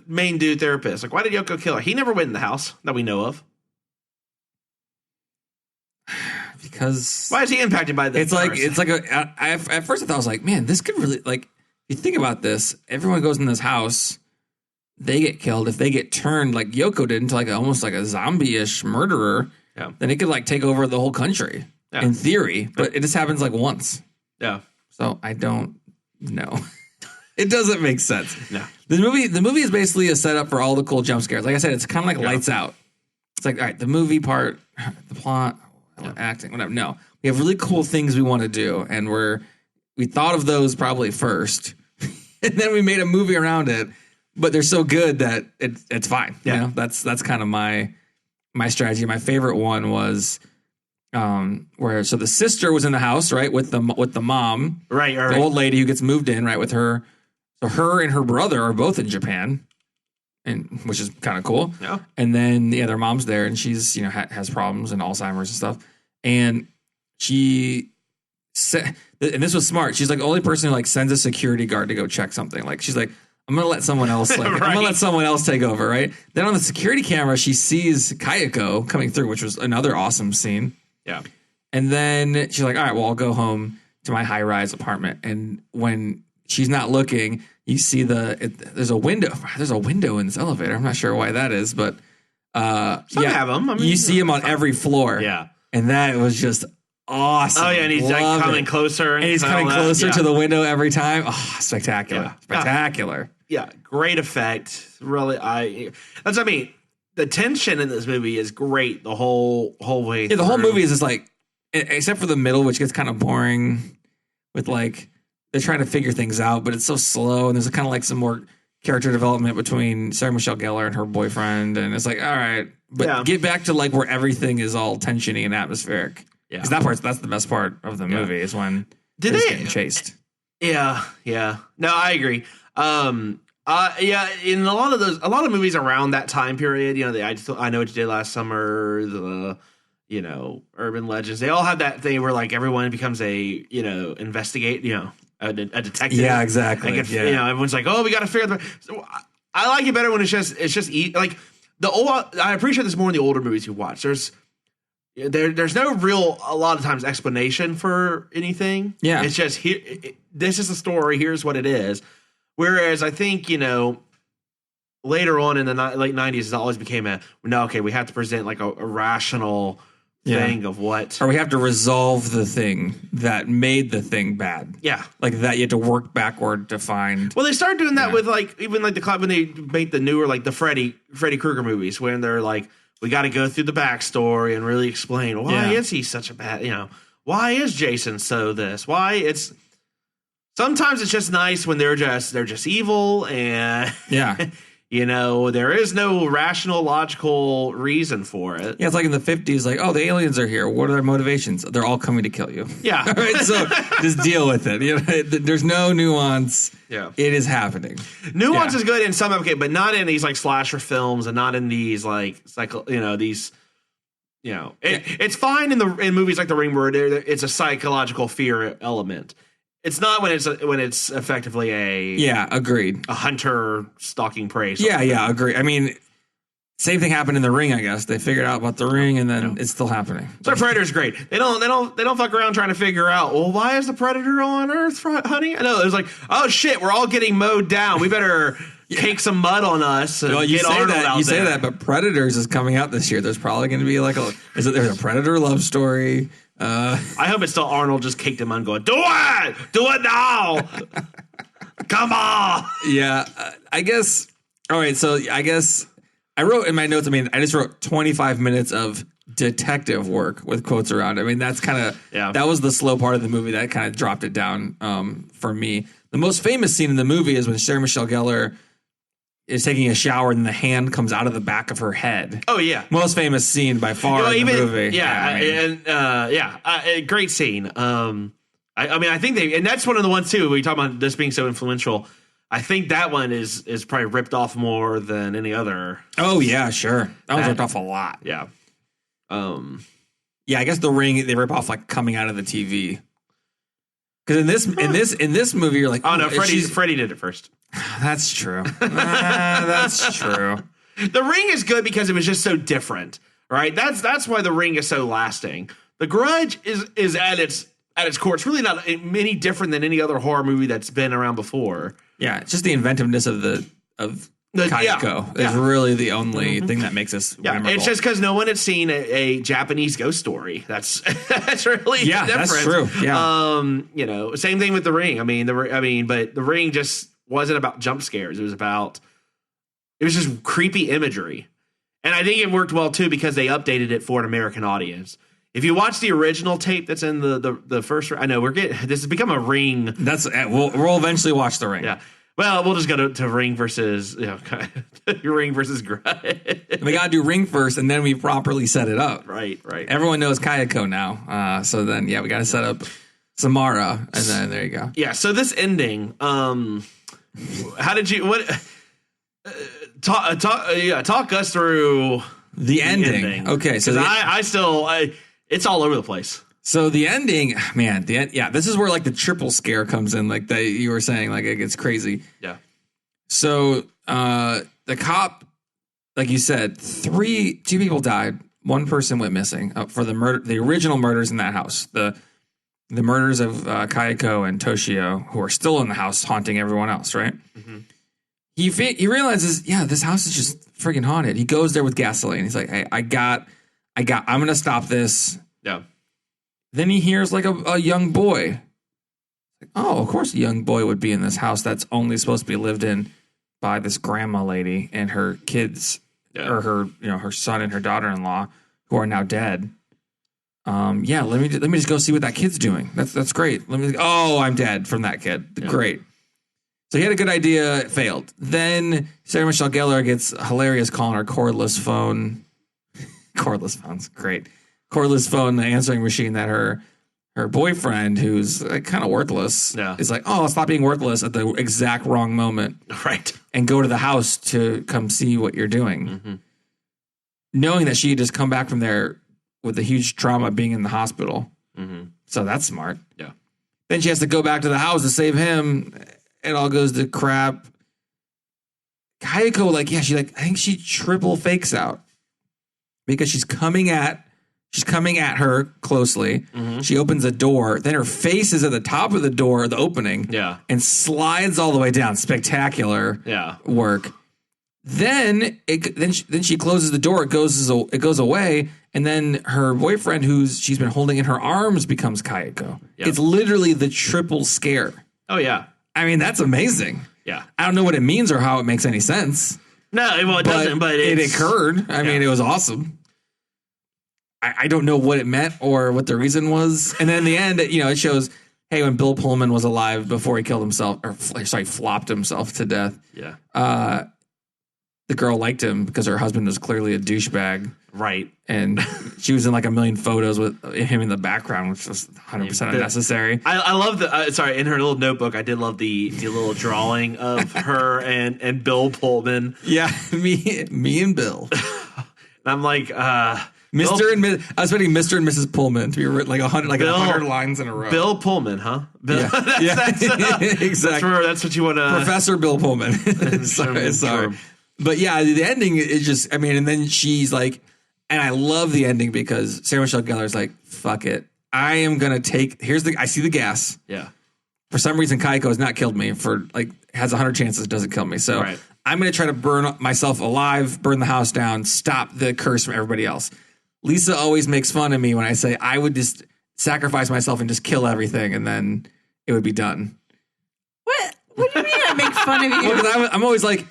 main dude therapist? Like, why did Yoko kill her? He never went in the house that we know of. Because why is he impacted by this? At first I thought, I was like, man, this could really, like, if you think about this, everyone goes in this house, they get killed. If they get turned like Yoko did into like almost like a zombie-ish murderer, then it could like take over the whole country in theory. But it just happens like once. Yeah. So I don't know. It doesn't make sense. No. The movie is basically a setup for all the cool jump scares. Like I said, it's kind of like Lights Out. It's like, all right, the movie part, the plot, acting, whatever. No, we have really cool things we want to do, and we thought of those probably first, and then we made a movie around it. But they're so good that it's fine. Yeah, you know? That's kind of my strategy. My favorite one was where the sister was in the house, right, with the mom, right, the old lady who gets moved in, right, with her. So her and her brother are both in Japan, and which is kind of cool. Yeah. And then their mom's there, and she's has problems and Alzheimer's and stuff, and she said, and this was smart. She's like the only person who like sends a security guard to go check something. Like she's like, I'm gonna let someone else Right. I'm gonna let someone else take over, right? Then on the security camera, she sees Kayako coming through, which was another awesome scene. Yeah. And then she's like, all right, well, I'll go home to my high-rise apartment. And when she's not looking, you see there's a window. There's a window in this elevator. I'm not sure why that is, but some have them. I mean, you see him on every floor. Yeah. And that was just awesome. Oh yeah, and he's like coming closer, and he's coming closer to the window every time. Oh, spectacular! Spectacular! Yeah, great effect. Really, that's what I mean. The tension in this movie is great the whole way. Yeah, the whole movie is just like, except for the middle, which gets kind of boring. With like they're trying to figure things out, but it's so slow, and there's kind of like some more character development between Sarah Michelle Gellar and her boyfriend, and it's like, all right, but get back to like where everything is all tensiony and atmospheric. Yeah, because that's the best part of the movie is when they're getting chased. Yeah. No, I agree. In a lot of movies around that time period, I Know What You Did Last Summer, the Urban Legends, they all have that thing where like everyone becomes a a detective. Yeah, exactly. Like everyone's like, oh, we got to figure. So I like it better when it's just like the old. I appreciate this more in the older movies you watch. There's no real, a lot of times, explanation for anything. Yeah. It's just, this is the story, here's what it is. Whereas I think, later on in the late 90s, it always became we have to present like a rational thing of what. Or we have to resolve the thing that made the thing bad. Yeah. Like that you had to work backward to find. Well, they started doing that with like, even like when they make the newer, like the Freddy Krueger movies, when they're like, we got to go through the backstory and really explain why is he such a bad, why is Jason so this? Sometimes it's just nice when they're just evil and there is no rational, logical reason for it. Yeah, it's like in the 50s, like, oh, the aliens are here. What are their motivations? They're all coming to kill you. Yeah. All right, so just deal with it. There's no nuance. Yeah. It is happening. Nuance is good in some, but not in these like slasher films and not in these like it's fine in movies like The Ring where it's a psychological fear element. It's not when it's effectively agreed. A hunter stalking prey. Yeah, agree. I mean, same thing happened in The Ring. I guess they figured out about The Ring, and then it's still happening. So Predator's great. They don't fuck around trying to figure out. Well, why is the Predator on Earth hunting? I know it was like, oh shit, we're all getting mowed down. We better cake some mud on us and Well, you get say Arnold that. out You say there. that, but Predators is coming out this year. There's probably going to be like there's a Predator love story. I hope it's still Arnold just kicked him on going, do it now. Come on. Yeah, I guess. All right, so I guess I wrote in my notes. I mean, I just wrote 25 minutes of detective work with quotes around. I mean, that's kind of that was the slow part of the movie that kind of dropped it down for me. The most famous scene in the movie is when Sarah Michelle Gellar is taking a shower and the hand comes out of the back of her head. Oh yeah, most famous scene by far in the movie. Great scene. I mean, I think and that's one of the ones too. We talk about this being so influential. I think that one is probably ripped off more than any other. Oh yeah, sure. That was ripped off a lot. Yeah. Yeah, I guess The Ring they rip off like coming out of the TV. Because in this movie you're like, oh no, Freddie did it first. That's true. That's true. The Ring is good because it was just so different, right? That's why The Ring is so lasting. The Grudge is at its core. It's really not any different than any other horror movie that's been around before. Yeah, it's just the inventiveness of Kayako is really the only thing that makes us memorable. It's just because no one had seen a Japanese ghost story. That's really different. That's true. Yeah. Same thing with The Ring. But The Ring just wasn't about jump scares. It was just creepy imagery, and I think it worked well too because they updated it for an American audience. If you watch the original tape that's in the first, I know this has become a Ring. We'll eventually watch The Ring. Yeah. Well, we'll just go to Ring versus Ring versus Grudge. We got to do Ring first, and then we properly set it up. Right. Everyone knows Kayako now, so then we got to set up Samara, and then there you go. Yeah. So this ending, how did you talk us through the ending? Okay, so it's all over the place. So the ending, man, this is where like the triple scare comes in, like you were saying, like it gets crazy. Yeah. So the cop, like you said, two people died, one person went missing for the original murders in that house. The murders of Kayako and Toshio, who are still in the house haunting everyone else, right? Mm-hmm. He realizes, this house is just freaking haunted. He goes there with gasoline. He's like, hey, I'm going to stop this. Yeah. Then he hears like a young boy. Oh, of course a young boy would be in this house that's only supposed to be lived in by this grandma lady and her kids, or her son and her daughter-in-law, who are now dead. Let me just go see what that kid's doing. That's great. I'm dead from that kid. Yeah. Great. So he had a good idea, it failed. Then Sarah Michelle Gellar gets a hilarious call on her cordless phone. Cordless phone's great. Cordless phone, the answering machine that her boyfriend, who's like kind of worthless, is like, oh, stop being worthless at the exact wrong moment. Right. And go to the house to come see what you're doing. Mm-hmm. Knowing that she had just come back from there with a huge trauma being in the hospital. Mm-hmm. So that's smart. Yeah. Then she has to go back to the house to save him. It all goes to crap. Kayako, I think she triple fakes out because she's coming at her closely. Mm-hmm. She opens a door. Then her face is at the top of the door, the opening. Yeah. And slides all the way down. Spectacular work. Then she closes the door. It goes away. And then her boyfriend, she's been holding in her arms, becomes Kayako. Yep. It's literally the triple scare. Oh, yeah. I mean, that's amazing. Yeah. I don't know what it means or how it makes any sense. No, well, it doesn't, but it occurred. I mean, it was awesome. I don't know what it meant or what the reason was. And then in the end, it shows, hey, when Bill Pullman was alive before he killed himself, flopped himself to death. Yeah. The girl liked him because her husband was clearly a douchebag. Right. And she was in like a million photos with him in the background, which was 100% unnecessary. I love in her little notebook, I did love the little drawing of her and Bill Pullman. Yeah, me and Bill. And I'm like, Mr. and Ms. I was expecting Mr. and Mrs. Pullman to be written like 100 lines in a row. Bill Pullman, huh? Bill, yeah. Exactly. That's what you want to. Professor Bill Pullman. sorry. Sure. But yeah, the ending is just, and then she's like, and I love the ending because Sarah Michelle Gellar is like, fuck it. I am going to I see the gas. Yeah. For some reason, Kayako has not killed me has 100 chances it doesn't kill me. So I'm going to try to burn myself alive, burn the house down, stop the curse from everybody else. Lisa always makes fun of me when I say I would just sacrifice myself and just kill everything, and then it would be done. What do you mean I make fun of you? Well, 'cause I'm always like,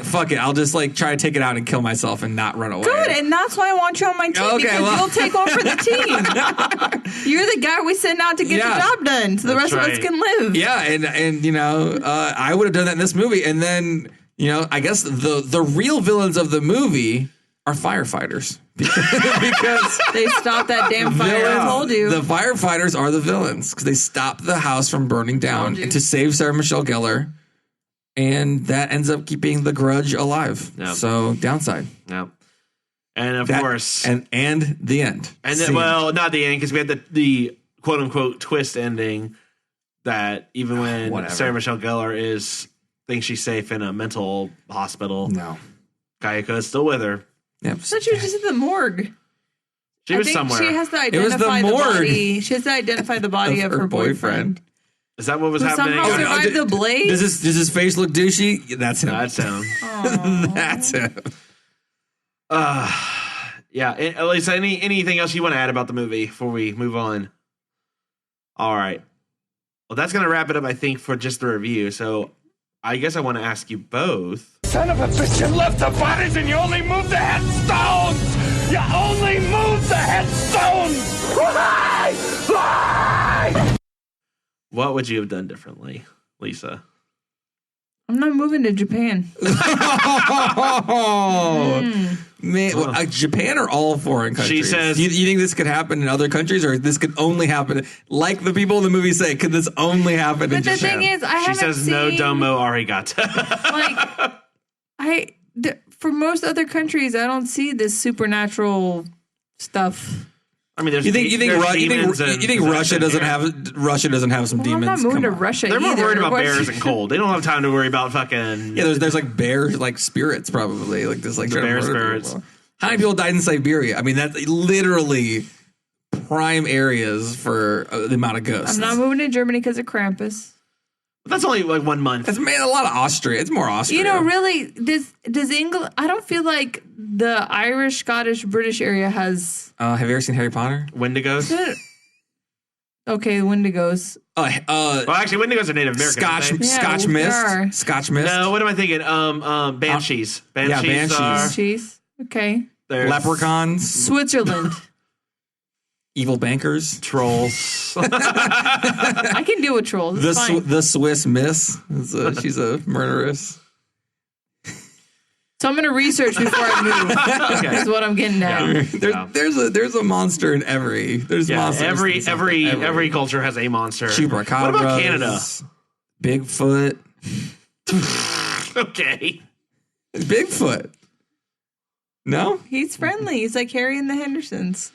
fuck it. I'll just like try to take it out and kill myself and not run away. Good, and that's why I want you on my team, because you'll take over the team. You're the guy we send out to get the job done, so the rest of us can live. Yeah, and you know, I would have done that in this movie, and then you know, I guess the real villains of the movie are firefighters because they stopped that damn fire. I told you. The firefighters are the villains because they stopped the house from burning down to save Sarah Michelle Gellar. And that ends up keeping the Grudge alive. Yep. So downside. Yep. And of course, and the end. And then, well, not the end, because we had the quote unquote twist ending that even when Sarah Michelle Gellar thinks she's safe in a mental hospital, Kayako is still with her. Yep. I thought she was just in the morgue. She was somewhere. She has to identify the body. She has to identify the body of her boyfriend. Is that what was happening? Somehow survived the blaze? Does his face look douchey? That's him. That's him. That's him. Yeah. At least anything else you want to add about the movie before we move on? All right. Well, that's going to wrap it up, I think, for just the review. So I guess I want to ask you both. Son of a bitch, you left the bodies and you only moved the headstones! You only moved the headstones! Why? Why? What would you have done differently, Lisa? I'm not moving to Japan. Man, Japan or all foreign countries? She says, you think this could happen in other countries, or this could only happen, like the people in the movie say, could this only happen in Japan? But the thing is, she says no domo arigato. For most other countries, I don't see this supernatural stuff. I mean, you think Russia doesn't have some demons? I'm not moving to Russia. They're more either. worried about bears and cold. They don't have time to worry about fucking. Yeah, there's like bear like spirits probably like this like the bear spirits. People. How many people died in Siberia? I mean, that's literally prime areas for the amount of ghosts. I'm not moving to Germany because of Krampus. That's only like 1 month. That's made a lot of Austria. It's more Austria. You know, really, does England? I don't feel like the Irish, Scottish, British area has. Have you ever seen Harry Potter? Wendigos. Okay, Wendigos. Well, actually, Wendigos are Native American. Scotch mist. Scotch mist. No, what am I thinking? Banshees. Banshees. Okay. There's Leprechauns. Switzerland. Evil bankers. Trolls. I can deal with trolls. The Swiss Miss. She's a murderess. So I'm going to research before I move. Is what I'm getting at. There's a monster in every. There's monsters. Every culture has a monster. Chupacabras. What about Canada? Bigfoot. Okay. Bigfoot. No, he's friendly. He's like Harry and the Hendersons.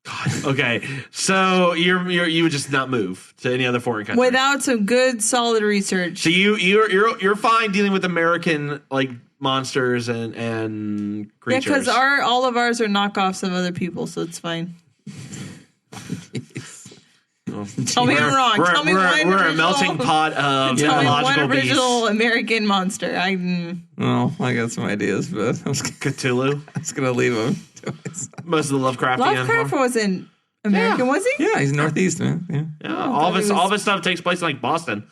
God. Okay, so you would just not move to any other foreign country without some good, solid research. So you're fine dealing with American like monsters and creatures. Yeah, because all of ours are knockoffs of other people, so it's fine. Tell me I'm wrong. Tell me we're a melting pot of mythological beasts. Original American monster. Well, I got some ideas, but Cthulhu. I was gonna leave him. Most of the Lovecraftian. Lovecraft wasn't American, was he? Yeah, he's Northeast, man. Yeah. All of his stuff takes place in like Boston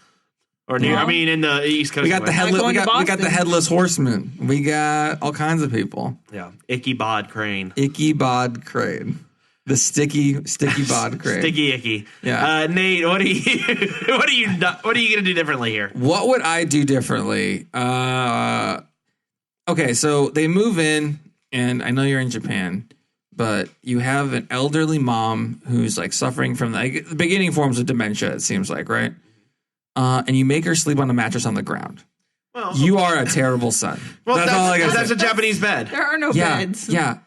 or near. I mean, in the East Coast. We got the headless. We got the headless horseman. We got all kinds of people. Yeah, Ichabod Crane. The sticky bod crane. Sticky icky. Yeah. Nate, what are you gonna do differently here? What would I do differently? Okay, so they move in, and I know you're in Japan, but you have an elderly mom who's like suffering from the beginning forms of dementia. It seems like, right? And you make her sleep on a mattress on the ground. Well, you are a terrible son. Well, that's all I got. That's a Japanese bed. There are no beds. Yeah.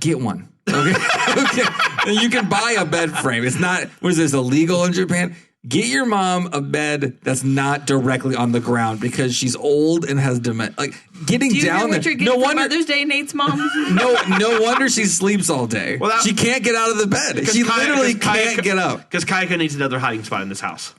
Get one. Okay. You can buy a bed frame. It's not, what is this, illegal in Japan? Get your mom a bed that's not directly on the ground because she's old and has dementia. Like getting down there. No wonder Mother's Day, Nate's mom. No wonder she sleeps all day. Well, she can't get out of the bed. She literally can't get up because Kayako needs another hiding spot in this house.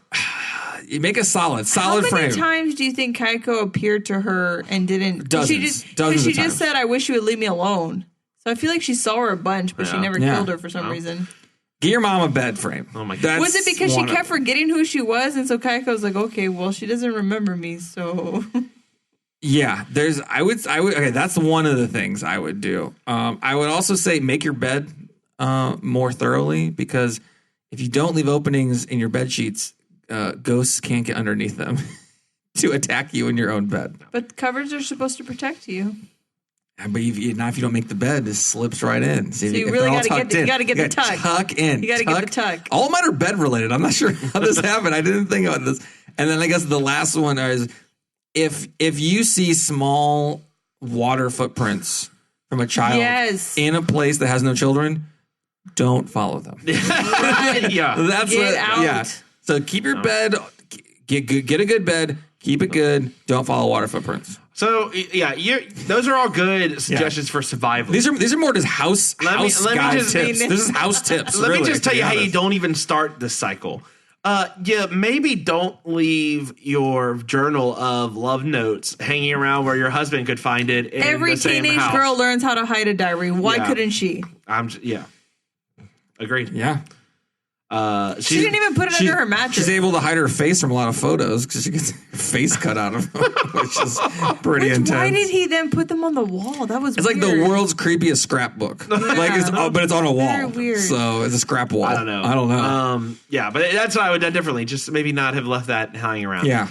You make a solid How many frame. times do you think Kayako appeared to her and didn't? Dozens She of just times. said, "I wish you would leave me alone." So I feel like she saw her a bunch, but she never killed her for some reason. Get your mom a bed frame. Oh my God. Was it because she kept forgetting who she was, and so Kayako was like, "Okay, well, she doesn't remember me, so." Yeah, I would. Okay, that's one of the things I would do. I would also say make your bed more thoroughly, because if you don't leave openings in your bed sheets, ghosts can't get underneath them to attack you in your own bed. But covers are supposed to protect you. But now, if you don't make the bed, it slips right in. So you really got to get the tuck. Tuck in. You got to get the tuck. All mine are bed related. I'm not sure how this happened. I didn't think about this. And then I guess the last one is if you see small water footprints from a child in a place that has no children, don't follow them. Yeah, that's Get out. Yeah. So keep your bed. Get a good bed. Keep it good. Don't follow water footprints. So yeah, those are all good suggestions for survival. These are more just house tips. This is house tips. Let me just tell you how you don't even start this cycle. Maybe don't leave your journal of love notes hanging around where your husband could find it. In Every the same teenage house. girl learns how to hide a diary. Why couldn't she? Agreed. Yeah. She didn't even put it under her mattress. She's able to hide her face from a lot of photos because she gets her face cut out of them, which is pretty intense. Why did he then put them on the wall? That was It's like the world's creepiest scrapbook. But it's on a wall. Very weird. So it's a scrap wall. I don't know. Yeah, but that's what I would have done differently. Just maybe not have left that hanging around. Yeah.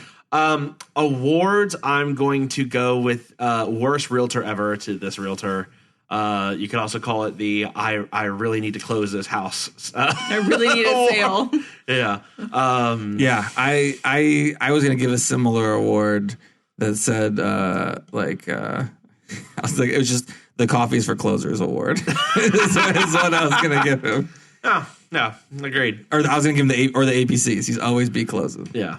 Awards, I'm going to go with worst realtor ever to this realtor. You could also call it the I really need to close this house. I really need a sale. Yeah. I was going to give a similar award that said I was like, it was just the Coffees for Closers award. Is what I was going to give him. Oh, no, agreed. Or I was going to give him the APCs. He's always be closing. Yeah.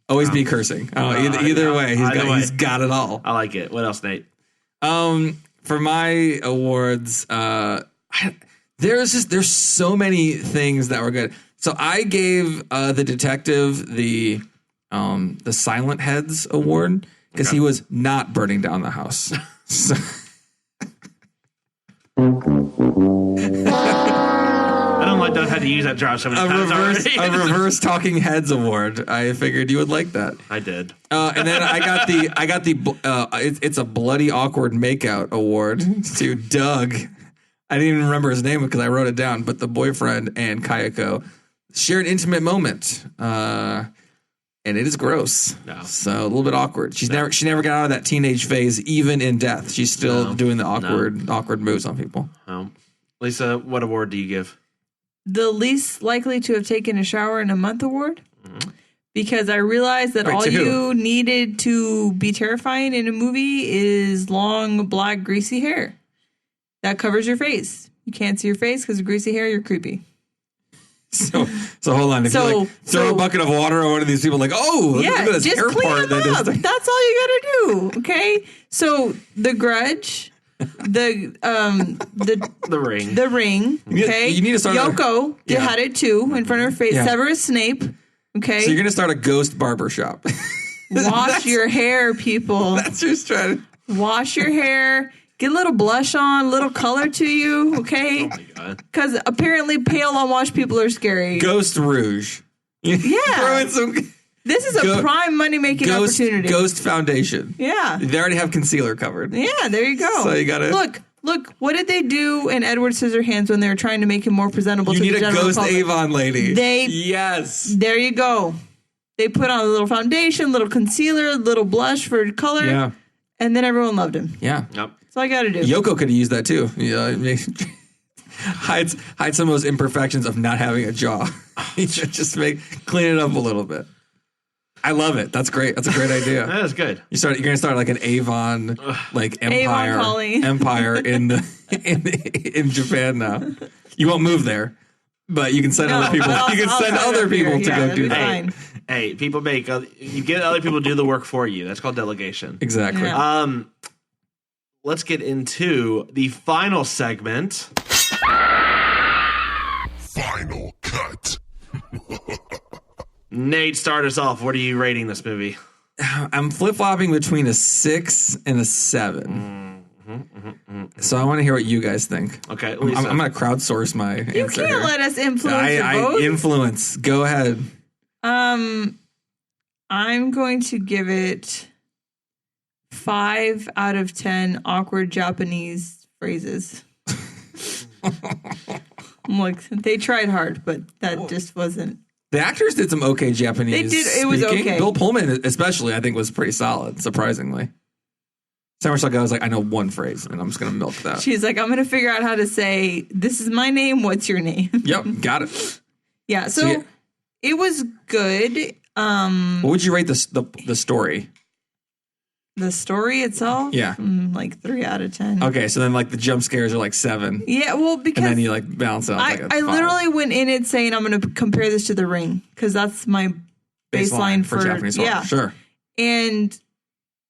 Always be cursing. Either way, he's got it all. I like it. What else, Nate? For my awards, there's so many things that were good. So I gave the detective the Silent Heads award because he was not burning down the house. So. I don't like that I had to use that jar so many times already. A reverse Talking Heads award. I figured you would like that. I did. And then I got it's a bloody awkward makeout award to Doug. I didn't even remember his name because I wrote it down. But the boyfriend and Kayako shared an intimate moment, and it is gross. No. So a little bit awkward. She never got out of that teenage phase, even in death. She's still doing the awkward moves on people. Lisa, what award do you give? The least likely to have taken a shower in a month award. Mm-hmm. Because I realized that all you needed to be terrifying in a movie is long, black, greasy hair. That covers your face. You can't see your face because of greasy hair, you're creepy. So hold on. If you throw a bucket of water on one of these people, like, look at this just hair clean part. them up. That's all you got to do. Okay. So the Grudge, the ring. Okay. You need to start. Yoko, you had it too in front of her face. Yeah. Severus Snape. Okay. So you're gonna start a ghost barber shop. Wash your hair, people. That's your strategy. Wash your hair. Get a little blush on, a little color to you, okay? Oh my God. Because apparently pale unwashed people are scary. Ghost rouge. Yeah. Throw in some. This is a prime money-making opportunity. Ghost foundation. Yeah. They already have concealer covered. Yeah, there you go. So you gotta Look. What did they do in Edward Scissorhands when they were trying to make him more presentable to the general public? You need a ghost Avon lady. Yes. There you go. They put on a little foundation, little concealer, little blush for color. Yeah. And then everyone loved him. Yeah. Yep. That's all I got to do. Yoko could have used that too. Yeah. Hides some of those imperfections of not having a jaw. Just clean it up a little bit. I love it. That's great. That's a great idea. That is good. You're gonna start like an Avon empire in Japan now. You won't move there, but you can send other people. You can send other people to go do that. Hey, people you get other people to do the work for you. That's called delegation. Exactly. Yeah. Let's get into the final segment. Final cut. Nate, start us off. What are you rating this movie? I'm flip-flopping between a 6 and a 7. So I want to hear what you guys think. Okay, Lisa. I'm going to crowdsource my answer. You can't here. let us influence your I vote. influence. Go ahead. I'm going to give it 5 out of 10 awkward Japanese phrases. I'm like, they tried hard, but that just wasn't. The actors did some okay Japanese. They did. It was speaking. okay. Bill Pullman, especially, I think, was pretty solid, surprisingly. Sarah Michelle Gellar was like, I know one phrase, and I'm just going to milk that. She's like, I'm going to figure out how to say, this is my name, what's your name? Yep, got it. Yeah, so it was good. What would you rate the story? The story itself? Yeah. Like 3 out of 10. Okay, so then like the jump scares are like 7. Yeah, well, because And then you like balance out like a 5. I literally went in it saying I'm going to compare this to The Ring because that's my baseline for Japanese horror. Yeah, Sure. And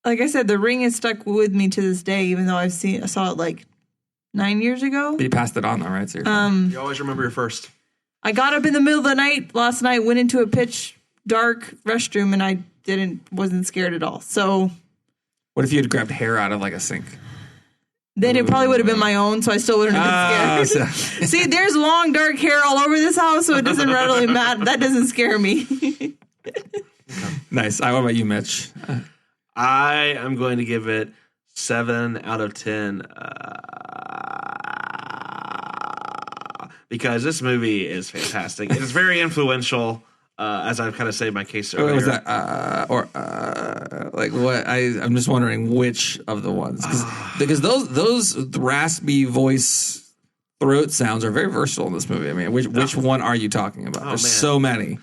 like I said, The Ring is stuck with me to this day, even though I saw it like 9 years ago. But you passed it on though, right? So You always remember your first. I got up in the middle of the night last night, went into a pitch dark restroom, and I wasn't scared at all. So what if you had grabbed hair out of like a sink? then it probably would have been my own, so I still wouldn't have been scared. See, there's long dark hair all over this house, so it doesn't readily matter. That doesn't scare me. Nice. What about you, Mitch? I am going to give it 7 out of 10 because this movie is fantastic. It's very influential, as I've kind of said my case earlier. What was that? Like what? I'm just wondering which of the ones because those raspy voice throat sounds are very versatile in this movie. I mean, which one are you talking about? There's man. so many.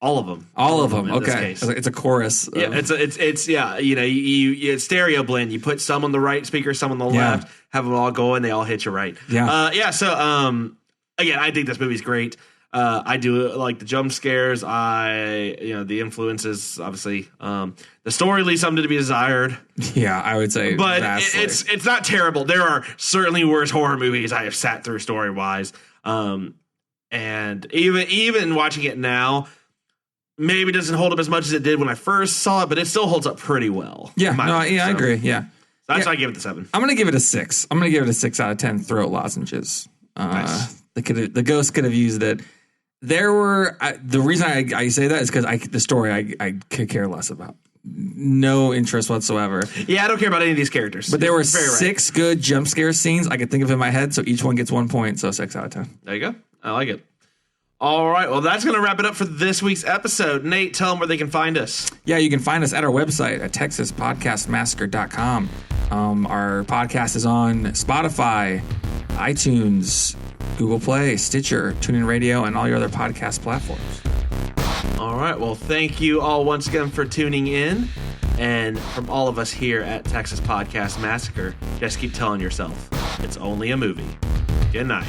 All of them. All of them. in this Okay, case. it's a chorus. Yeah, it's yeah. You know, you stereo blend. You put some on the right speaker, some on the left. Have them all going. They all hit you right. Yeah. So again, I think this movie's great. I do like the jump scares. The influences. Obviously, the story leaves something to be desired. Yeah, I would say, but vastly. it's not terrible. There are certainly worse horror movies I have sat through story wise. And even watching it now. Maybe doesn't hold up as much as it did when I first saw it, but it still holds up pretty well. Yeah, I agree. Yeah. So that's why I give it the 7. I'm going to give it a 6. I'm going to give it a 6 out of 10 throat lozenges. Nice. The ghost could have used it. There were the reason I say that is because the story I could care less about. No interest whatsoever. Yeah, I don't care about any of these characters. But there were Very 6 good jump scare scenes I could think of in my head, so each one gets 1 point, so 6 out of 10. There you go. I like it. All right. Well, that's going to wrap it up for this week's episode. Nate, tell them where they can find us. Yeah, you can find us at our website at texaspodcastmassacre.com. Our podcast is on Spotify, iTunes, Google Play, Stitcher, TuneIn Radio, and all your other podcast platforms. All right. Well, thank you all once again for tuning in. And from all of us here at Texas Podcast Massacre, just keep telling yourself, it's only a movie. Good night.